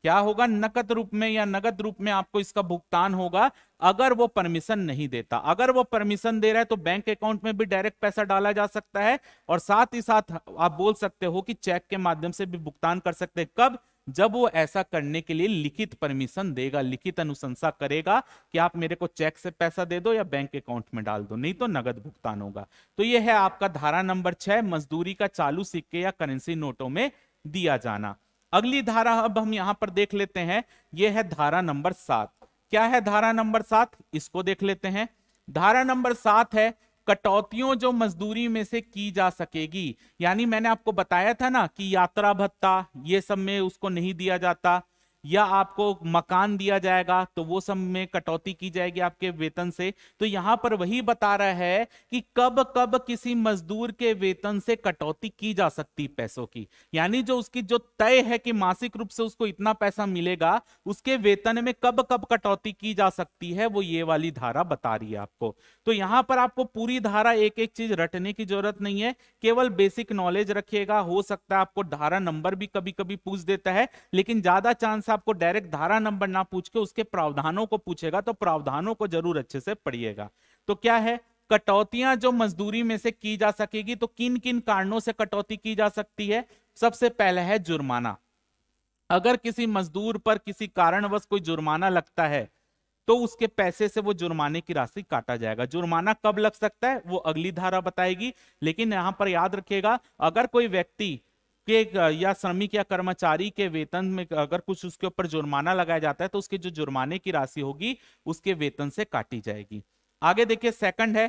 क्या होगा? नकद रूप में या नगद रूप में आपको इसका भुगतान होगा अगर वो परमिशन नहीं देता। अगर वो परमिशन दे रहा है तो बैंक अकाउंट में भी डायरेक्ट पैसा डाला जा सकता है और साथ ही साथ आप बोल सकते हो कि चेक के माध्यम से भी भुगतान कर सकते हैं। कब? जब वो ऐसा करने के लिए लिखित परमिशन देगा, लिखित अनुशंसा करेगा कि आप मेरे को चेक से पैसा दे दो या बैंक अकाउंट में डाल दो, नहीं तो नगद भुगतान होगा। तो ये है आपका धारा नंबर 6, मजदूरी का चालू सिक्के या करेंसी नोटों में दिया जाना। अगली धारा अब हम यहां पर देख लेते हैं, यह है धारा नंबर 7। क्या है धारा नंबर 7? इसको देख लेते हैं। धारा नंबर 7 है कटौतियों जो मजदूरी में से की जा सकेगी। यानी मैंने आपको बताया था ना कि यात्रा भत्ता ये सब में उसको नहीं दिया जाता, या आपको मकान दिया जाएगा तो वो सब में कटौती की जाएगी आपके वेतन से। तो यहां पर वही बता रहा है कि कब कब किसी मजदूर के वेतन से कटौती की जा सकती पैसों की। यानी जो उसकी जो तय है कि मासिक रूप से उसको इतना पैसा मिलेगा, उसके वेतन में कब कब कटौती की जा सकती है, वो ये वाली धारा बता रही है आपको। तो यहां पर आपको पूरी धारा एक एक चीज रटने की जरूरत नहीं है, केवल बेसिक नॉलेज रखिएगा। हो सकता है आपको धारा नंबर भी कभी कभी पूछ देता है, लेकिन ज्यादा चांस आपको डायरेक्ट धारा नंबर ना पूछ के उसके प्रावधानों को पूछेगा, तो प्रावधानों को जरूर अच्छे से पढ़िएगा। तो क्या है, कटौतियां जो मजदूरी में से की जा सकेगी, तो किन किन कारणों से कटौती की जा सकती है। सबसे पहले है जुर्माना। अगर किसी मजदूर पर किसी कारणवश कोई जुर्माना लगता है तो उसके पैसे से वो जुर्माने की राशि काटा जाएगा। जुर्माना कब लग सकता है वो अगली धारा बताएगी, लेकिन यहां पर याद रखिएगा अगर कोई व्यक्ति के या श्रमिक या कर्मचारी के वेतन में अगर कुछ उसके ऊपर जुर्माना लगाया जाता है तो उसके जो जुर्माने की राशि होगी उसके वेतन से काटी जाएगी। आगे देखिए, सेकंड है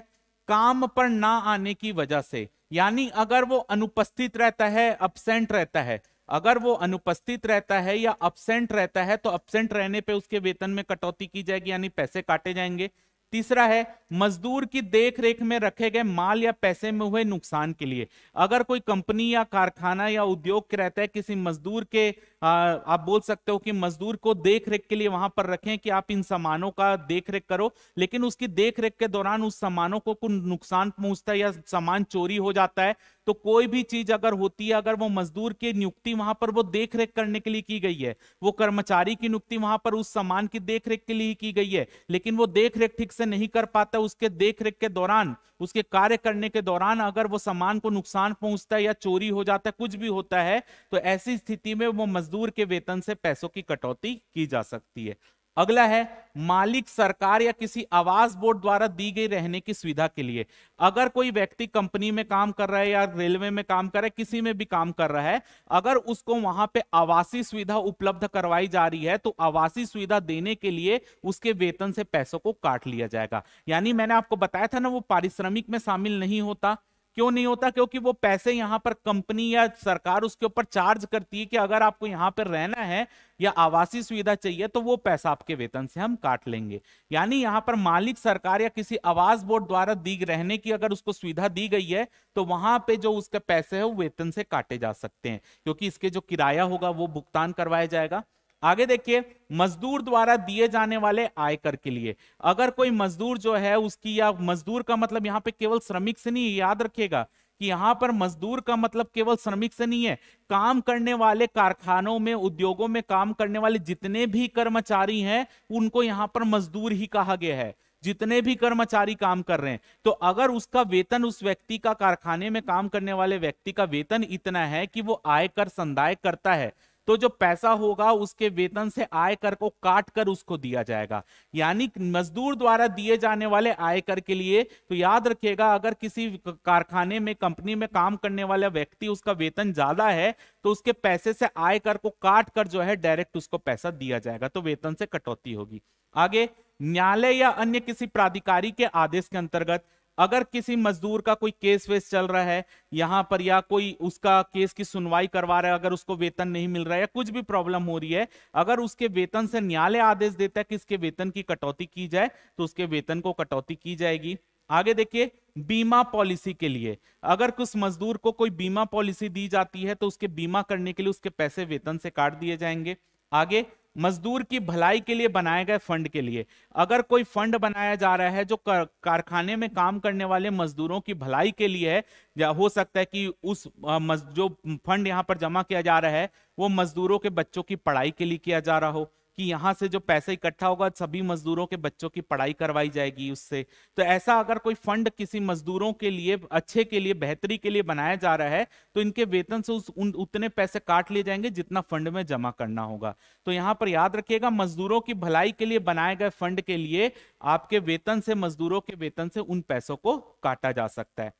काम पर ना आने की वजह से। यानी अगर वो अनुपस्थित रहता है, अब्सेंट रहता है, अगर वो अनुपस्थित रहता है या अब्सेंट रहता है तो अब्सेंट रहने पे उसके वेतन में कटौती की जाएगी, यानी पैसे काटे जाएंगे। तीसरा है मजदूर की देखरेख में रखे गए माल या पैसे में हुए नुकसान के लिए। अगर कोई कंपनी या कारखाना या उद्योग के रहता है, किसी मजदूर के आप बोल सकते हो कि मजदूर को देखरेख के लिए वहां पर रखें कि आप इन सामानों का देखरेख करो, लेकिन उसकी देखरेख के दौरान उस सामानों को कुछ नुकसान पहुंचता है या सामान चोरी हो जाता है, तो कोई भी चीज अगर होती है, अगर वो मजदूर की नियुक्ति वहां पर वो देखरेख करने के लिए की गई है, वो कर्मचारी की नियुक्ति वहां पर उस सामान की देखरेख के लिए की गई है, लेकिन वो देखरेख ठीक से नहीं कर पाता, उसके देखरेख के दौरान, उसके कार्य करने के दौरान अगर वो सामान को नुकसान पहुंचता है या चोरी हो जाता है, कुछ भी होता है, तो ऐसी स्थिति में वो मजदूर के वेतन से पैसों की कटौती की जा सकती है। अगला है मालिक सरकार या किसी आवास बोर्ड द्वारा दी गई रहने की सुविधा के लिए। अगर कोई व्यक्ति कंपनी में काम कर रहा है या रेलवे में काम कर रहा है, किसी में भी काम कर रहा है, अगर उसको वहां पे आवासीय सुविधा उपलब्ध करवाई जा रही है तो आवासीय सुविधा देने के लिए उसके वेतन से पैसों को काट लिया जाएगा। यानी मैंने आपको बताया था ना, वो पारिश्रमिक में शामिल नहीं होता। क्यों नहीं होता? क्योंकि वो पैसे यहां पर कंपनी या सरकार उसके ऊपर चार्ज करती है कि अगर आपको यहां पर रहना है या आवासीय सुविधा चाहिए तो वो पैसा आपके वेतन से हम काट लेंगे। यानी यहां पर मालिक सरकार या किसी आवास बोर्ड द्वारा दी रहने की अगर उसको सुविधा दी गई है तो वहां पे जो उसके पैसे है वो वेतन से काटे जा सकते हैं, क्योंकि इसके जो किराया होगा वो भुगतान करवाया जाएगा। आगे देखिए, मजदूर द्वारा दिए जाने वाले आयकर के लिए। अगर कोई मजदूर जो है उसकी, या मजदूर का मतलब यहां पे केवल श्रमिक से नहीं, याद रखिएगा कि यहां पर मजदूर का मतलब केवल श्रमिक से नहीं है, काम करने वाले कारखानों में, उद्योगों में काम करने वाले जितने भी कर्मचारी हैं उनको यहां पर मजदूर ही कहा गया है। जितने भी कर्मचारी काम कर रहे हैं, तो अगर उसका वेतन, उस व्यक्ति का, कारखाने में काम करने वाले व्यक्ति का वेतन इतना है कि वो आयकर संदाय करता है, तो जो पैसा होगा उसके वेतन से आयकर को काट कर उसको दिया जाएगा। यानी मजदूर द्वारा दिए जाने वाले आयकर के लिए, तो याद रखिएगा अगर किसी कारखाने में, कंपनी में काम करने वाला व्यक्ति, उसका वेतन ज्यादा है तो उसके पैसे से आयकर को काट कर जो है डायरेक्ट उसको पैसा दिया जाएगा, तो वेतन से कटौती होगी। आगे, न्यायालय या अन्य किसी प्राधिकारी के आदेश के अंतर्गत अगर किसी मजदूर का कोई केस वेस चल रहा है यहां पर, या कोई उसका केस की सुनवाई करवा रहा है, अगर उसको वेतन नहीं मिल रहा है या कुछ भी प्रॉब्लम हो रही है, अगर उसके वेतन से न्यायालय आदेश देता है कि इसके वेतन की कटौती की जाए तो उसके वेतन को कटौती की जाएगी। आगे देखिए, बीमा पॉलिसी के लिए, अगर कुछ मजदूर को कोई बीमा पॉलिसी दी जाती है तो उसके बीमा करने के लिए उसके पैसे वेतन से काट दिए जाएंगे। आगे, मजदूर की भलाई के लिए बनाए गए फंड के लिए, अगर कोई फंड बनाया जा रहा है जो कारखाने में काम करने वाले मजदूरों की भलाई के लिए है, या हो सकता है कि उस जो फंड यहां पर जमा किया जा रहा है वो मजदूरों के बच्चों की पढ़ाई के लिए किया जा रहा हो, कि यहां से जो पैसे इकट्ठा होगा सभी मजदूरों के बच्चों की पढ़ाई करवाई जाएगी उससे। तो ऐसा अगर कोई फंड किसी मजदूरों के लिए, अच्छे के लिए, बेहतरी के लिए बनाया जा रहा है तो इनके वेतन से उतने पैसे काट लिए जाएंगे जितना फंड में जमा करना होगा। तो यहां पर याद रखिएगा, मजदूरों की भलाई के लिए बनाए गए फंड के लिए आपके वेतन से, मजदूरों के वेतन से उन पैसों को काटा जा सकता है।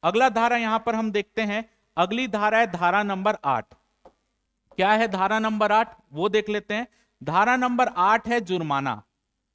अगला धारा यहां पर हम देखते हैं, अगली धारा है धारा नंबर 8। क्या है धारा नंबर 8 वो देख लेते हैं। धारा नंबर 8 है जुर्माना।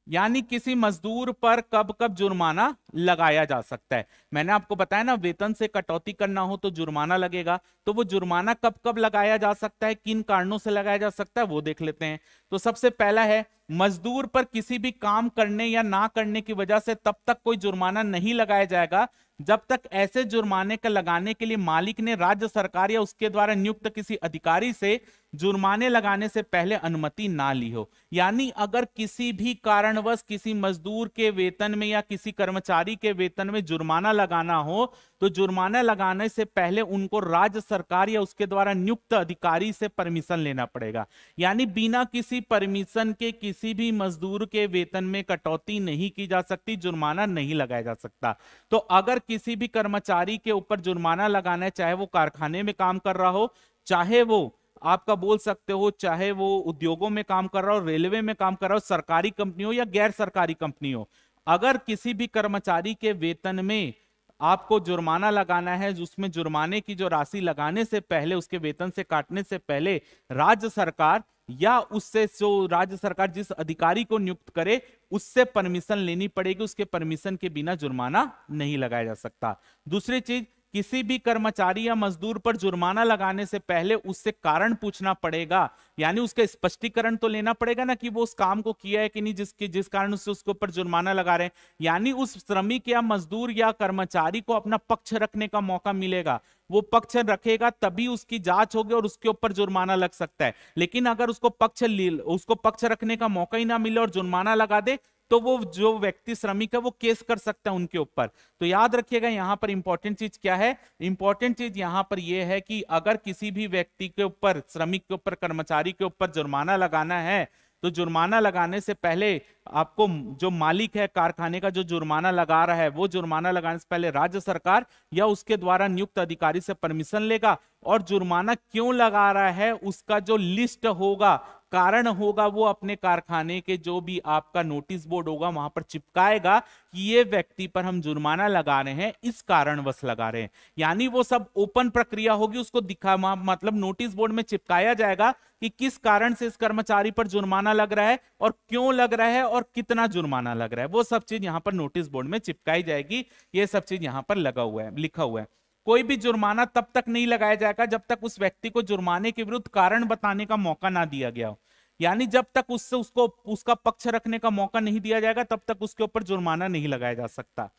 यानी किसी मजदूर पर कब कब जुर्माना लगाया जा सकता है। मैंने आपको बताया ना, वेतन से कटौती करना हो तो जुर्माना लगेगा, तो वो जुर्माना कब कब लगाया जा सकता है, किन कारणों से लगाया जा सकता है, वो देख लेते हैं। तो सबसे पहला है, मजदूर पर किसी भी काम करने या ना करने की वजह से तब तक कोई जुर्माना नहीं लगाया जाएगा जब तक ऐसे जुर्माने का लगाने के लिए मालिक ने राज्य सरकार या उसके द्वारा नियुक्त किसी अधिकारी से जुर्माने लगाने से पहले अनुमति ना ली हो। यानी अगर किसी भी कारणवश किसी मजदूर के वेतन में या किसी कर्मचारी के वेतन में जुर्माना लगाना हो, तो जुर्माना लगाने से पहले उनको राज्य सरकार या उसके द्वारा नियुक्त अधिकारी से परमिशन लेना पड़ेगा। यानी बिना किसी परमिशन के किसी भी मजदूर के वेतन में कटौती नहीं की जा सकती, जुर्माना नहीं लगाया जा सकता। तो अगर किसी भी कर्मचारी के ऊपर जुर्माना लगाना है, चाहे वो कारखाने में काम कर रहा हो, चाहे वो आपका बोल सकते हो, चाहे वो उद्योगों में काम कर रहा हो, रेलवे में काम कर रहा हो, सरकारी कंपनी हो या गैर सरकारी कंपनी हो, अगर किसी भी कर्मचारी के वेतन में आपको जुर्माना लगाना है, उसमें जुर्माने की जो राशि लगाने से पहले, उसके वेतन से काटने से पहले राज्य सरकार या उससे जो राज्य सरकार जिस अधिकारी को नियुक्त करे उससे परमिशन लेनी पड़ेगी। उसके परमिशन के बिना जुर्माना नहीं लगाया जा सकता। दूसरी चीज, किसी भी कर्मचारी या मजदूर पर जुर्माना लगाने से पहले उससे कारण पूछना पड़ेगा। यानी उसका स्पष्टीकरण तो लेना पड़ेगा ना कि वो उस काम को किया है कि नहीं जिस कारण से उसके ऊपर जुर्माना लगा रहे हैं। यानी उस श्रमिक या मजदूर या कर्मचारी को अपना पक्ष रखने का मौका मिलेगा। वो पक्ष रखेगा तभी उसकी जांच होगी और उसके ऊपर जुर्माना लग सकता है। लेकिन अगर उसको पक्ष रखने का मौका ही ना मिले और जुर्माना लगा दे, तो वो जो व्यक्ति श्रमिक है वो केस कर सकता है उनके ऊपर। तो याद रखिएगा यहां पर इंपॉर्टेंट चीज क्या है, इंपॉर्टेंट चीज यहां पर यह है कि अगर किसी भी व्यक्ति के ऊपर, श्रमिक के ऊपर, कर्मचारी के ऊपर जुर्माना लगाना है, तो जुर्माना लगाने से पहले आपको जो मालिक है कारखाने का, जो जुर्माना लगा रहा है, वो जुर्माना लगाने से पहले राज्य सरकार या उसके द्वारा नियुक्त अधिकारी से परमिशन लेगा। और जुर्माना क्यों लगा रहा है उसका जो लिस्ट होगा, कारण होगा, वो अपने कारखाने के जो भी आपका नोटिस बोर्ड होगा वहां पर चिपकाएगा कि ये व्यक्ति पर हम जुर्माना लगा रहे हैं, इस कारणवश लगा रहे हैं। यानी वो सब ओपन प्रक्रिया होगी, उसको दिखा मतलब नोटिस बोर्ड में चिपकाया जाएगा कि किस कारण से इस कर्मचारी पर जुर्माना लग रहा है और क्यों लग रहा है और कितना जुर्माना लग रहा है, वो सब चीज यहां पर नोटिस बोर्ड में चिपकाई जाएगी। ये सब चीज यहां पर लगा हुआ है, लिखा हुआ है। कोई भी जुर्माना तब तक नहीं लगाया जाएगा जब तक उस व्यक्ति को जुर्माने के विरुद्ध कारण बताने का मौका ना दिया गया हो। यानी जब तक उसको उसका पक्ष रखने का मौका नहीं दिया जाएगा तब तक उसके ऊपर जुर्माना नहीं लगाया जा सकता।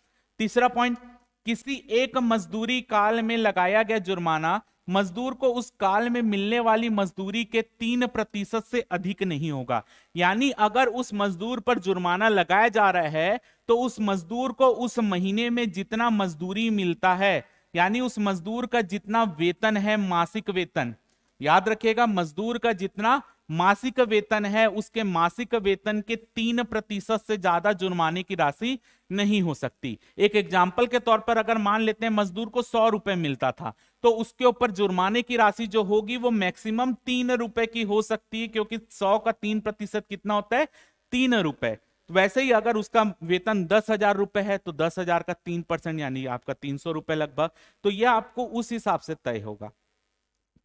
तीसरा पॉइंट, किसी एक मजदूरी काल में लगाया गया जुर्माना मजदूर को उस काल में मिलने वाली मजदूरी के 3% से अधिक नहीं होगा। यानी अगर उस मजदूर पर जुर्माना लगाया जा रहा है तो उस मजदूर को उस महीने में जितना मजदूरी मिलता है, यानी उस मजदूर का जितना वेतन है, मासिक वेतन, याद रखिएगा, मजदूर का जितना मासिक वेतन है उसके मासिक वेतन के 3% से ज्यादा जुर्माने की राशि नहीं हो सकती। एक एग्जाम्पल के तौर पर अगर मान लेते हैं मजदूर को 100 रुपए मिलता था, तो उसके ऊपर जुर्माने की राशि जो होगी वो मैक्सिमम 3 रुपए की हो सकती है, क्योंकि 100 का 3% कितना होता है, 3 रुपए। तो वैसे ही अगर उसका वेतन 10,000 रुपए है तो 10,000 का 3% यानी आपका 300 रुपए लगभग, तो यह आपको उस हिसाब से तय होगा।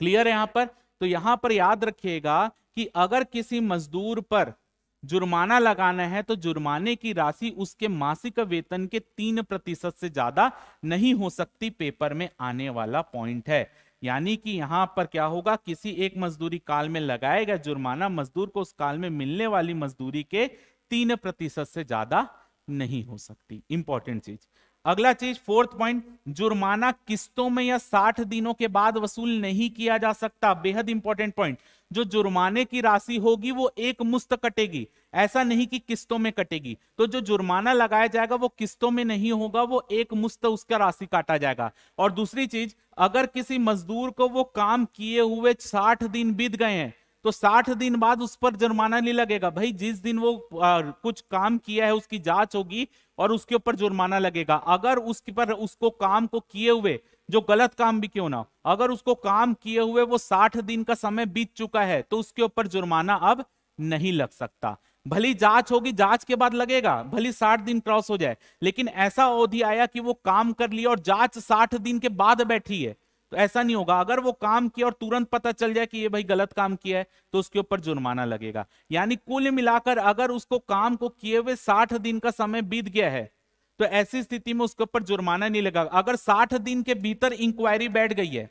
क्लियर है यहां पर? तो यहां पर याद रखिएगा कि अगर किसी मजदूर पर जुर्माना लगाना है तो जुर्माने की राशि उसके मासिक वेतन के 3% से ज्यादा नहीं हो सकती, पेपर में आने वाला पॉइंट है। यानी कि यहां पर क्या होगा, किसी एक मजदूरी काल में लगाया गया जुर्माना मजदूर को उस काल में मिलने वाली मजदूरी के 3% से ज्यादा नहीं हो सकती। इंपॉर्टेंट चीज। अगला चीज, फोर्थ पॉइंट, जुर्माना किस्तों में या 60 दिनों के बाद वसूल नहीं किया जा सकता। बेहद इंपॉर्टेंट पॉइंट, जो जुर्माने की राशि होगी वो एक मुश्त कटेगी, ऐसा नहीं कि किस्तों में कटेगी। तो जो जुर्माना लगाया जाएगा वो किस्तों में नहीं होगा, वो एक मुश्त उसका राशि काटा जाएगा। और दूसरी चीज, अगर किसी मजदूर को वो काम किए हुए 60 दिन बीत गए हैं तो 60 दिन बाद उस पर जुर्माना नहीं लगेगा। भाई जिस दिन वो कुछ काम किया है उसकी जांच होगी और उसके ऊपर जुर्माना लगेगा। अगर उसके पर उसको काम को किए हुए, जो गलत काम भी क्यों ना, अगर उसको काम किए हुए वो 60 दिन का समय बीत चुका है तो उसके ऊपर जुर्माना अब नहीं लग सकता। भली जांच होगी, जांच के बाद लगेगा, भली 60 दिन क्रॉस हो जाए, लेकिन ऐसा अवधि आया कि वो काम कर लिया और जांच 60 दिन के बाद बैठी है तो ऐसा नहीं होगा। अगर वो काम किया और तुरंत पता चल जाए कि ये भाई गलत काम किया है तो उसके ऊपर जुर्माना लगेगा। यानी कुल मिलाकर अगर उसको काम को किए हुए 60 दिन का समय बीत गया है तो ऐसी स्थिति में उसके ऊपर जुर्माना नहीं लगेगा। अगर 60 दिन के भीतर इंक्वायरी बैठ गई है,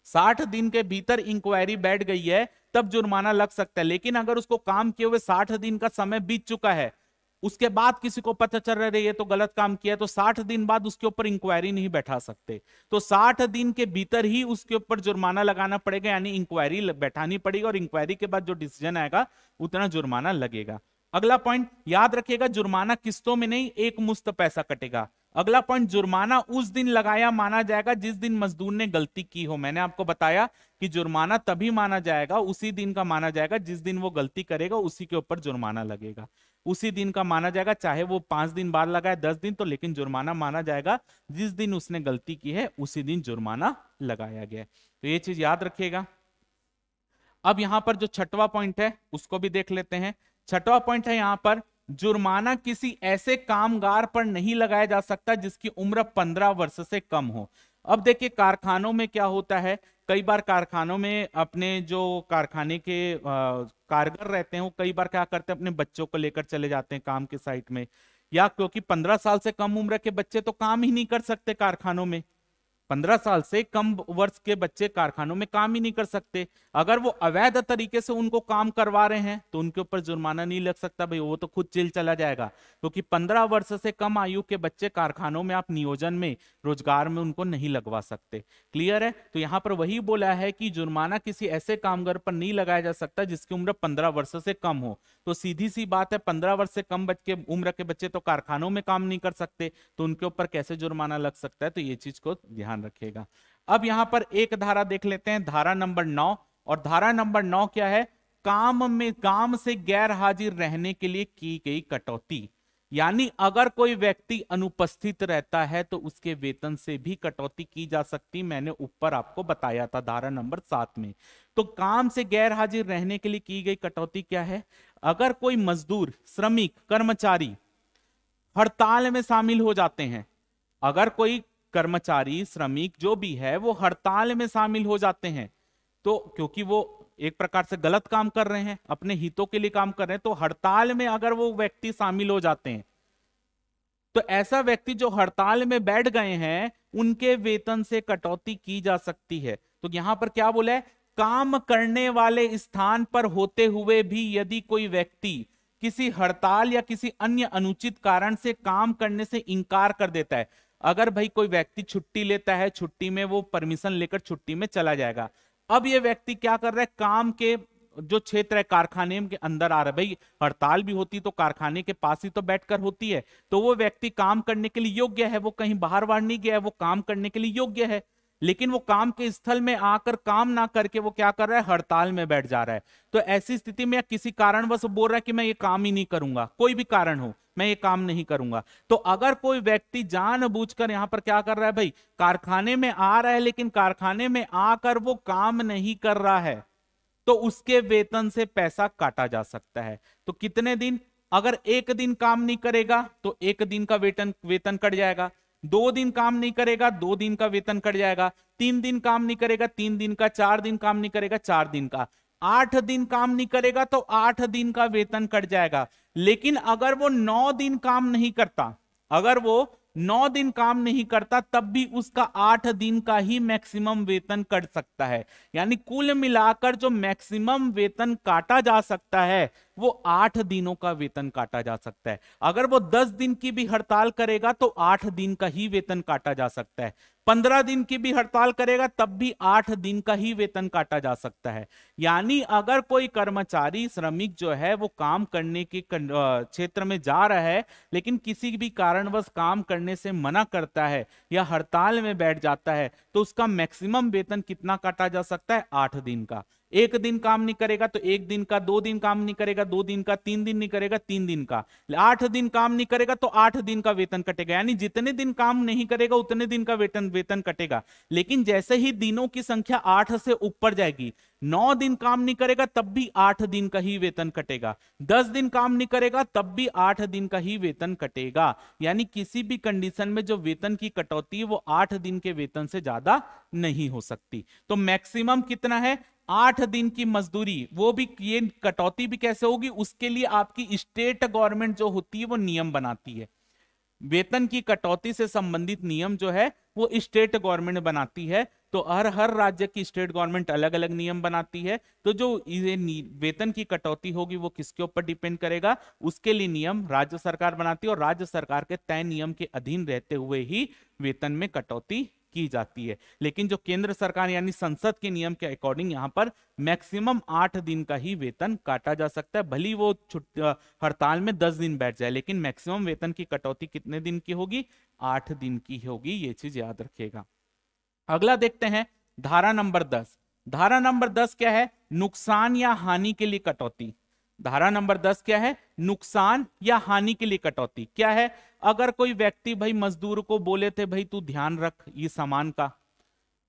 60 दिन के भीतर इंक्वायरी बैठ गई है तब जुर्माना लग सकता है। लेकिन अगर उसको काम किए हुए 60 दिन का समय बीत चुका है, उसके बाद किसी को पता चल रहा है ये तो गलत काम किया है, तो 60 दिन बाद उसके ऊपर इंक्वायरी नहीं बैठा सकते। तो 60 दिन के भीतर ही उसके ऊपर जुर्माना लगाना पड़ेगा, यानी इंक्वायरी बैठानी पड़ेगी और इंक्वायरी के बाद जो डिसीजन आएगा उतना जुर्माना लगेगा। अगला पॉइंट याद रखिएगा, जुर्माना किस्तों में नहीं, एक मुश्त पैसा कटेगा। अगला पॉइंट, जुर्माना उस दिन लगाया माना जाएगा जिस दिन मजदूर ने गलती की हो। मैंने आपको बताया कि जुर्माना तभी माना जाएगा, उसी दिन का माना जाएगा जिस दिन वो गलती करेगा उसी के ऊपर जुर्माना लगेगा। उसी दिन का माना जाएगा, चाहे वो 5 दिन बाद लगाए 10 दिन, तो लेकिन जुर्माना माना जाएगा जिस दिन उसने गलती की है उसी दिन जुर्माना लगाया गया। तो ये चीज याद रखिएगा। अब यहां पर जो छठवां पॉइंट है उसको भी देख लेते हैं। छठवां पॉइंट है यहां पर, जुर्माना किसी ऐसे कामगार पर नहीं लगाया जा सकता जिसकी उम्र 15 वर्ष से कम हो। अब देखिए कारखानों में क्या होता है, कई बार कारखानों में अपने जो कारखाने के कारीगर रहते हैं वो कई बार क्या करते हैं, अपने बच्चों को लेकर चले जाते हैं काम के साइट में, या क्योंकि 15 साल से कम उम्र के बच्चे तो काम ही नहीं कर सकते कारखानों में। 15 साल से कम वर्ष के बच्चे कारखानों में काम ही नहीं कर सकते। अगर वो अवैध तरीके से उनको काम करवा रहे हैं तो उनके ऊपर जुर्माना नहीं लग सकता भाई, वो तो खुद जेल चला जाएगा, क्योंकि 15 वर्ष से कम आयु के बच्चे कारखानों में आप नियोजन में, रोजगार में उनको नहीं लगवा सकते। क्लियर है? तो यहां पर वही बोला है कि जुर्माना किसी ऐसे कामगार पर नहीं लगाया जा सकता जिसकी उम्र 15 वर्ष से कम हो। तो सीधी सी बात है, 15 वर्ष से कम उम्र के बच्चे तो कारखानों में काम नहीं कर सकते, तो उनके ऊपर कैसे जुर्माना लग सकता है, तो ये चीज को ध्यान रखिएगा। अब यहां पर एक धारा देख लेते हैं, धारा नंबर 9। और धारा नंबर 9 क्या है, काम से गैर हाजिर रहने के लिए की गई कटौती। यानी अगर कोई व्यक्ति अनुपस्थित रहता है तो उसके वेतन से भी कटौती की जा सकती, मैंने ऊपर आपको बताया था धारा नंबर 7 में। तो काम से गैर हाजिर रहने के लिए की गई कटौती क्या है, अगर कोई मजदूर, श्रमिक, कर्मचारी हड़ताल में शामिल हो जाते हैं, अगर कोई कर्मचारी, श्रमिक जो भी है वो हड़ताल में शामिल हो जाते हैं, तो क्योंकि वो एक प्रकार से गलत काम कर रहे हैं, अपने हितों के लिए काम कर रहे हैं, तो हड़ताल में अगर वो व्यक्ति शामिल हो जाते हैं तो ऐसा व्यक्ति जो हड़ताल में बैठ गए हैं उनके वेतन से कटौती की जा सकती है। तो यहां पर क्या बोला है, काम करने वाले स्थान पर होते हुए भी यदि कोई व्यक्ति किसी हड़ताल या किसी अन्य अनुचित कारण से काम करने से इनकार कर देता है, अगर भाई कोई व्यक्ति छुट्टी लेता है, छुट्टी में वो परमिशन लेकर छुट्टी में चला जाएगा, अब ये व्यक्ति क्या कर रहा है, काम के जो क्षेत्र है कारखाने के अंदर आ रहा है, भाई हड़ताल भी होती तो कारखाने के पास ही तो बैठकर होती है, तो वो व्यक्ति काम करने के लिए योग्य है, वो कहीं बाहर बाहर नहीं गया है, वो काम करने के लिए योग्य है, लेकिन वो काम के स्थल में आकर काम ना करके वो क्या कर रहा है, हड़ताल में बैठ जा रहा है। तो ऐसी स्थिति में किसी कारणवश बोल रहा है कि मैं ये काम ही नहीं करूंगा, कोई भी कारण हो मैं ये काम नहीं करूंगा, तो अगर कोई व्यक्ति जानबूझकर यहां पर क्या कर रहा है, भाई कारखाने में आ रहा है लेकिन कारखाने में आकर वो काम नहीं कर रहा है, तो उसके वेतन से पैसा काटा जा सकता है। तो कितने दिन, अगर एक दिन काम नहीं करेगा तो एक दिन का वेतन कट जाएगा, 2 दिन काम नहीं करेगा 2 दिन का वेतन कट जाएगा, 3 दिन काम नहीं करेगा 3 दिन का, 4 दिन काम नहीं करेगा 4 दिन का, 8 दिन काम नहीं करेगा तो 8 दिन का वेतन कट जाएगा। लेकिन अगर वो 9 दिन काम नहीं करता, अगर वो 9 दिन काम नहीं करता तब भी उसका 8 दिन का ही मैक्सिमम वेतन कट सकता है। यानी कुल मिलाकर जो मैक्सिमम वेतन काटा जा सकता है वो 8 दिनों का वेतन काटा जा सकता है। अगर वो 10 दिन की भी हड़ताल करेगा तो 8 दिन का ही वेतन काटा जा सकता है, 15 दिन की भी हड़ताल करेगा तब भी 8 दिन का ही वेतन काटा जा सकता है। यानी अगर कोई कर्मचारी, श्रमिक जो है वो काम करने के क्षेत्र में जा रहा है लेकिन किसी भी कारणवश काम करने से मना करता है या हड़ताल में बैठ जाता है, तो उसका मैक्सिमम वेतन कितना काटा जा सकता है, 8 दिन का। एक दिन काम नहीं करेगा तो एक दिन का, 2 दिन काम नहीं करेगा 2 दिन का, 3 दिन नहीं करेगा 3 दिन का, 8 दिन काम नहीं करेगा तो 8 दिन का वेतन कटेगा। यानी जितने दिन काम नहीं करेगा उतने दिन का वेतन कटेगा। लेकिन जैसे ही दिनों की संख्या 8 से ऊपर जाएगी, 9 दिन काम नहीं करेगा तब भी 8 दिन का ही वेतन कटेगा, 10 दिन काम नहीं करेगा तब भी 8 दिन का ही वेतन कटेगा। यानी किसी भी कंडीशन में जो वेतन की कटौती है वो 8 दिन के वेतन से ज्यादा नहीं हो सकती। तो मैक्सिमम कितना है? 8 दिन की मजदूरी। वो भी ये कटौती भी कैसे होगी, उसके लिए आपकी स्टेट गवर्नमेंट जो होती है वो नियम बनाती है। वेतन की कटौती से संबंधित नियम जो है वो स्टेट गवर्नमेंट बनाती है। तो हर राज्य की स्टेट गवर्नमेंट अलग अलग नियम बनाती है। तो जो ये वेतन की कटौती होगी वो किसके ऊपर डिपेंड करेगा, उसके लिए नियम राज्य सरकार बनाती है और राज्य सरकार के तय नियम के अधीन रहते हुए ही वेतन में कटौती की जाती है। लेकिन जो केंद्र सरकार यानी संसद के नियम के अकॉर्डिंग यहां पर मैक्सिमम 8 दिन का ही वेतन काटा जा सकता है। भली वो हड़ताल में 10 दिन बैठ जाए, लेकिन मैक्सिमम वेतन की कटौती कितने दिन की होगी? 8 दिन की होगी। ये चीज याद रखिएगा। अगला देखते हैं धारा नंबर 10। धारा नंबर 10 क्या है? नुकसान या हानि के लिए कटौती। धारा नंबर 10 क्या है? नुकसान या हानि के लिए कटौती। क्या है? अगर कोई व्यक्ति भाई मजदूर को बोले थे भाई तू ध्यान रख ये सामान का,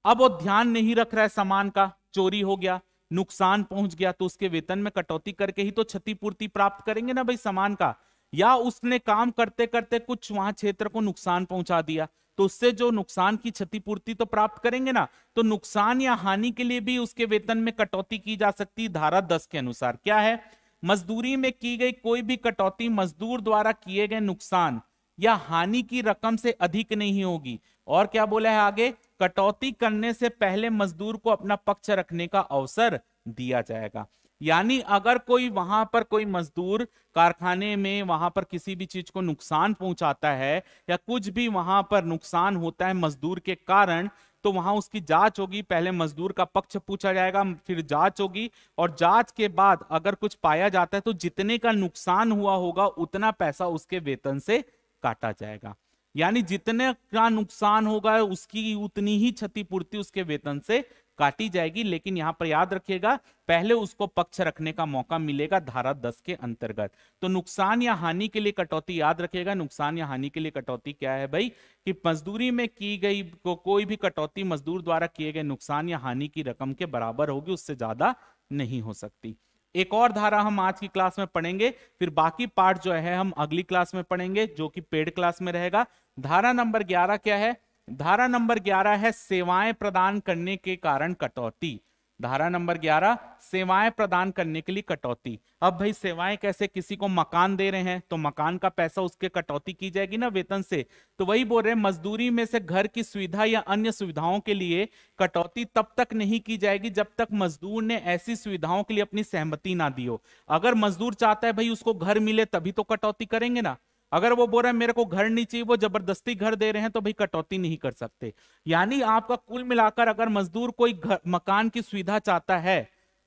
अब वो ध्यान नहीं रख रहा है, सामान का चोरी हो गया, नुकसान पहुंच गया, तो उसके वेतन में कटौती करके ही तो क्षतिपूर्ति प्राप्त करेंगे ना भाई सामान का। या उसने काम करते करते कुछ वहां क्षेत्र को नुकसान पहुंचा दिया तो उससे जो नुकसान की क्षतिपूर्ति तो प्राप्त करेंगे ना। तो नुकसान या हानि के लिए भी उसके वेतन में कटौती की जा सकती धारा 10 के अनुसार। क्या है? मजदूरी में की गई कोई भी कटौती मजदूर द्वारा किए गए नुकसान या हानि की रकम से अधिक नहीं होगी। और क्या बोला है आगे? कटौती करने से पहले मजदूर को अपना पक्ष रखने का अवसर दिया जाएगा। यानी अगर कोई वहां पर कोई मजदूर कारखाने में वहां पर किसी भी चीज को नुकसान पहुंचाता है या कुछ भी वहां पर नुकसान होता है मजदूर के कारण, तो वहां उसकी जांच होगी। पहले मजदूर का पक्ष पूछा जाएगा, फिर जांच होगी और जांच के बाद अगर कुछ पाया जाता है तो जितने का नुकसान हुआ होगा उतना पैसा उसके वेतन से काटा जाएगा। यानी जितने का नुकसान होगा उसकी उतनी ही क्षतिपूर्ति उसके वेतन से काटी जाएगी। लेकिन यहां पर याद रखिएगा पहले उसको पक्ष रखने का मौका मिलेगा धारा 10 के अंतर्गत। तो नुकसान या हानि के लिए कटौती याद रखिएगा। नुकसान या हानि के लिए कटौती क्या है भाई? कि मजदूरी में की गई कोई भी कटौती मजदूर द्वारा किए गए नुकसान या हानि की रकम के बराबर होगी, उससे ज्यादा नहीं हो सकती। एक और धारा हम आज की क्लास में पढ़ेंगे, फिर बाकी पार्ट जो है हम अगली क्लास में पढ़ेंगे जो कि पेड क्लास में रहेगा। धारा नंबर 11 क्या है? धारा नंबर 11 है सेवाएं प्रदान करने के कारण कटौती। धारा नंबर 11 सेवाएं प्रदान करने के लिए कटौती। अब भाई सेवाएं कैसे? किसी को मकान दे रहे हैं तो मकान का पैसा उसके कटौती की जाएगी ना वेतन से। तो वही बोल रहे हैं मजदूरी में से घर की सुविधा या अन्य सुविधाओं के लिए कटौती तब तक नहीं की जाएगी जब तक मजदूर ने ऐसी सुविधाओं के लिए अपनी सहमति ना दी हो। अगर मजदूर चाहता है भाई उसको घर मिले तभी तो कटौती करेंगे ना। अगर वो बोल रहे हैं मेरे को घर नहीं चाहिए, वो जबरदस्ती घर दे रहे हैं, तो भाई कटौती नहीं कर सकते। यानी आपका कुल मिलाकर अगर मजदूर कोई घर मकान की सुविधा चाहता है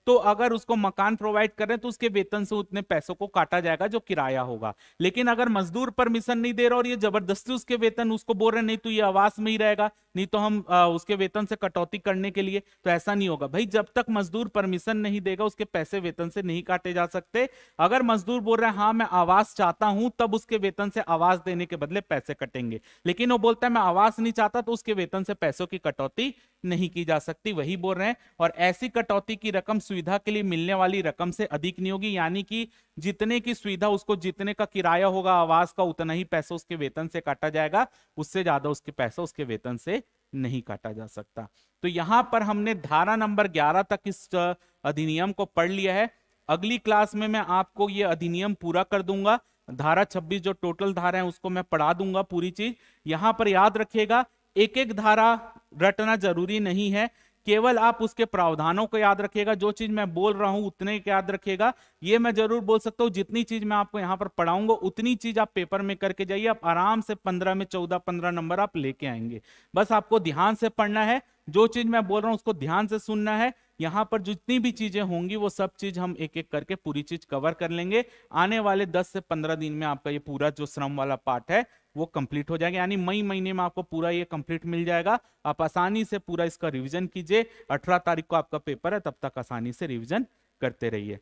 तो अगर उसको मकान प्रोवाइड कर रहे हैं तो उसके वेतन से उतने पैसों को काटा जाएगा जो किराया होगा। लेकिन अगर मजदूर परमिशन नहीं दे रहा और ये जबरदस्ती उसके वेतन उसको बोल रहे नहीं तो ये आवास में ही रहेगा, नहीं तो हम उसके वेतन से कटौती करने के लिए, तो ऐसा नहीं होगा भाई। जब तक मजदूर परमिशन नहीं देगा उसके पैसे वेतन से नहीं काटे जा सकते। अगर मजदूर बोल रहा है हाँ मैं आवास चाहता हूं, तब उसके वेतन से आवास देने के बदले पैसे कटेंगे। लेकिन वो बोलता है मैं आवास नहीं चाहता, तो उसके वेतन से पैसों की कटौती नहीं की जा सकती। वही बोल रहे हैं। और ऐसी कटौती की रकम सुविधा के लिए मिलने वाली रकम से अधिक नहीं होगी। यानी कि जितने की सुविधा उसको जितने का किराया होगा आवास का उतना ही पैसा उसके वेतन से काटा जाएगा, उससे ज्यादा उसके पैसा उसके वेतन से नहीं काटा जा सकता। तो यहां पर हमने धारा नंबर 11 तक इस अधिनियम को पढ़ लिया है। अगली क्लास में मैं आपको ये अधिनियम पूरा कर दूंगा। धारा 26 जो टोटल धारा है उसको मैं पढ़ा दूंगा पूरी चीज। यहां पर याद रखिएगा एक एक धारा रटना जरूरी नहीं है, केवल आप उसके प्रावधानों को याद रखिएगा। जो चीज मैं बोल रहा हूं उतने याद रखिएगा। ये मैं जरूर बोल सकता हूं जितनी चीज मैं आपको यहां पर पढ़ाऊंगा उतनी चीज आप पेपर में करके जाइए। आप आराम से 15 में 14-15 नंबर आप लेके आएंगे। बस आपको ध्यान से पढ़ना है, जो चीज मैं बोल रहा हूं उसको ध्यान से सुनना है। यहां पर जितनी भी चीजें होंगी वो सब चीज हम एक एक करके पूरी चीज कवर कर लेंगे। आने वाले 10 से 15 दिन में आपका ये पूरा जो श्रम वाला पार्ट है वो कंप्लीट हो जाएगा, यानी मई महीने में आपको पूरा ये कंप्लीट मिल जाएगा। आप आसानी से पूरा इसका रिवीजन कीजिए। 18 तारीख को आपका पेपर है, तब तक आसानी से रिवीजन करते रहिए।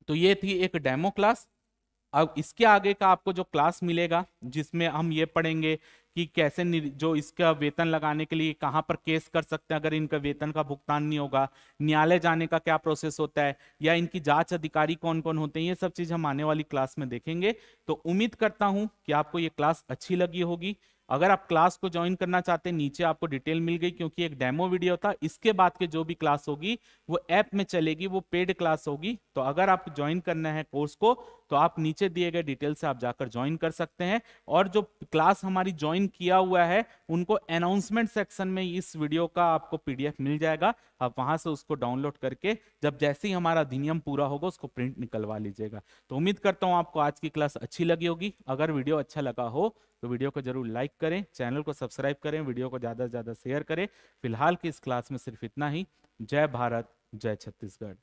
तो ये थी एक डेमो क्लास। अब इसके आगे का आपको जो क्लास मिलेगा, जिसमें हम ये पढ़ेंगे कि कैसे जो इसका वेतन लगाने के लिए कहाँ पर केस कर सकते हैं अगर इनका वेतन का भुगतान नहीं होगा, न्यायालय जाने का क्या प्रोसेस होता है, या इनकी जांच अधिकारी कौन कौन होते हैं, ये सब चीज हम आने वाली क्लास में देखेंगे। तो उम्मीद करता हूं कि आपको ये क्लास अच्छी लगी होगी। अगर आप क्लास को ज्वाइन करना चाहते हैं, नीचे आपको डिटेल मिल गई, क्योंकि एक डेमो वीडियो था। इसके बाद के जो भी क्लास होगी वो ऐप में चलेगी, वो पेड क्लास होगी। तो अगर आप ज्वाइन करना है कोर्स को, तो आप नीचे दिए गए डिटेल से आप जाकर ज्वाइन कर सकते हैं। और जो क्लास हमारी ज्वाइन किया हुआ है, उनको अनाउंसमेंट सेक्शन में इस वीडियो का आपको पीडीएफ मिल जाएगा। आप वहां से उसको डाउनलोड करके जब जैसे ही हमारा अधिनियम पूरा होगा उसको प्रिंट निकलवा लीजिएगा। तो उम्मीद करता हूं आपको आज की क्लास अच्छी लगी होगी। अगर वीडियो अच्छा लगा हो तो वीडियो को जरूर लाइक करें, चैनल को सब्सक्राइब करें, वीडियो को ज़्यादा से ज़्यादा शेयर करें। फिलहाल की इस क्लास में सिर्फ इतना ही। जय भारत, जय छत्तीसगढ़।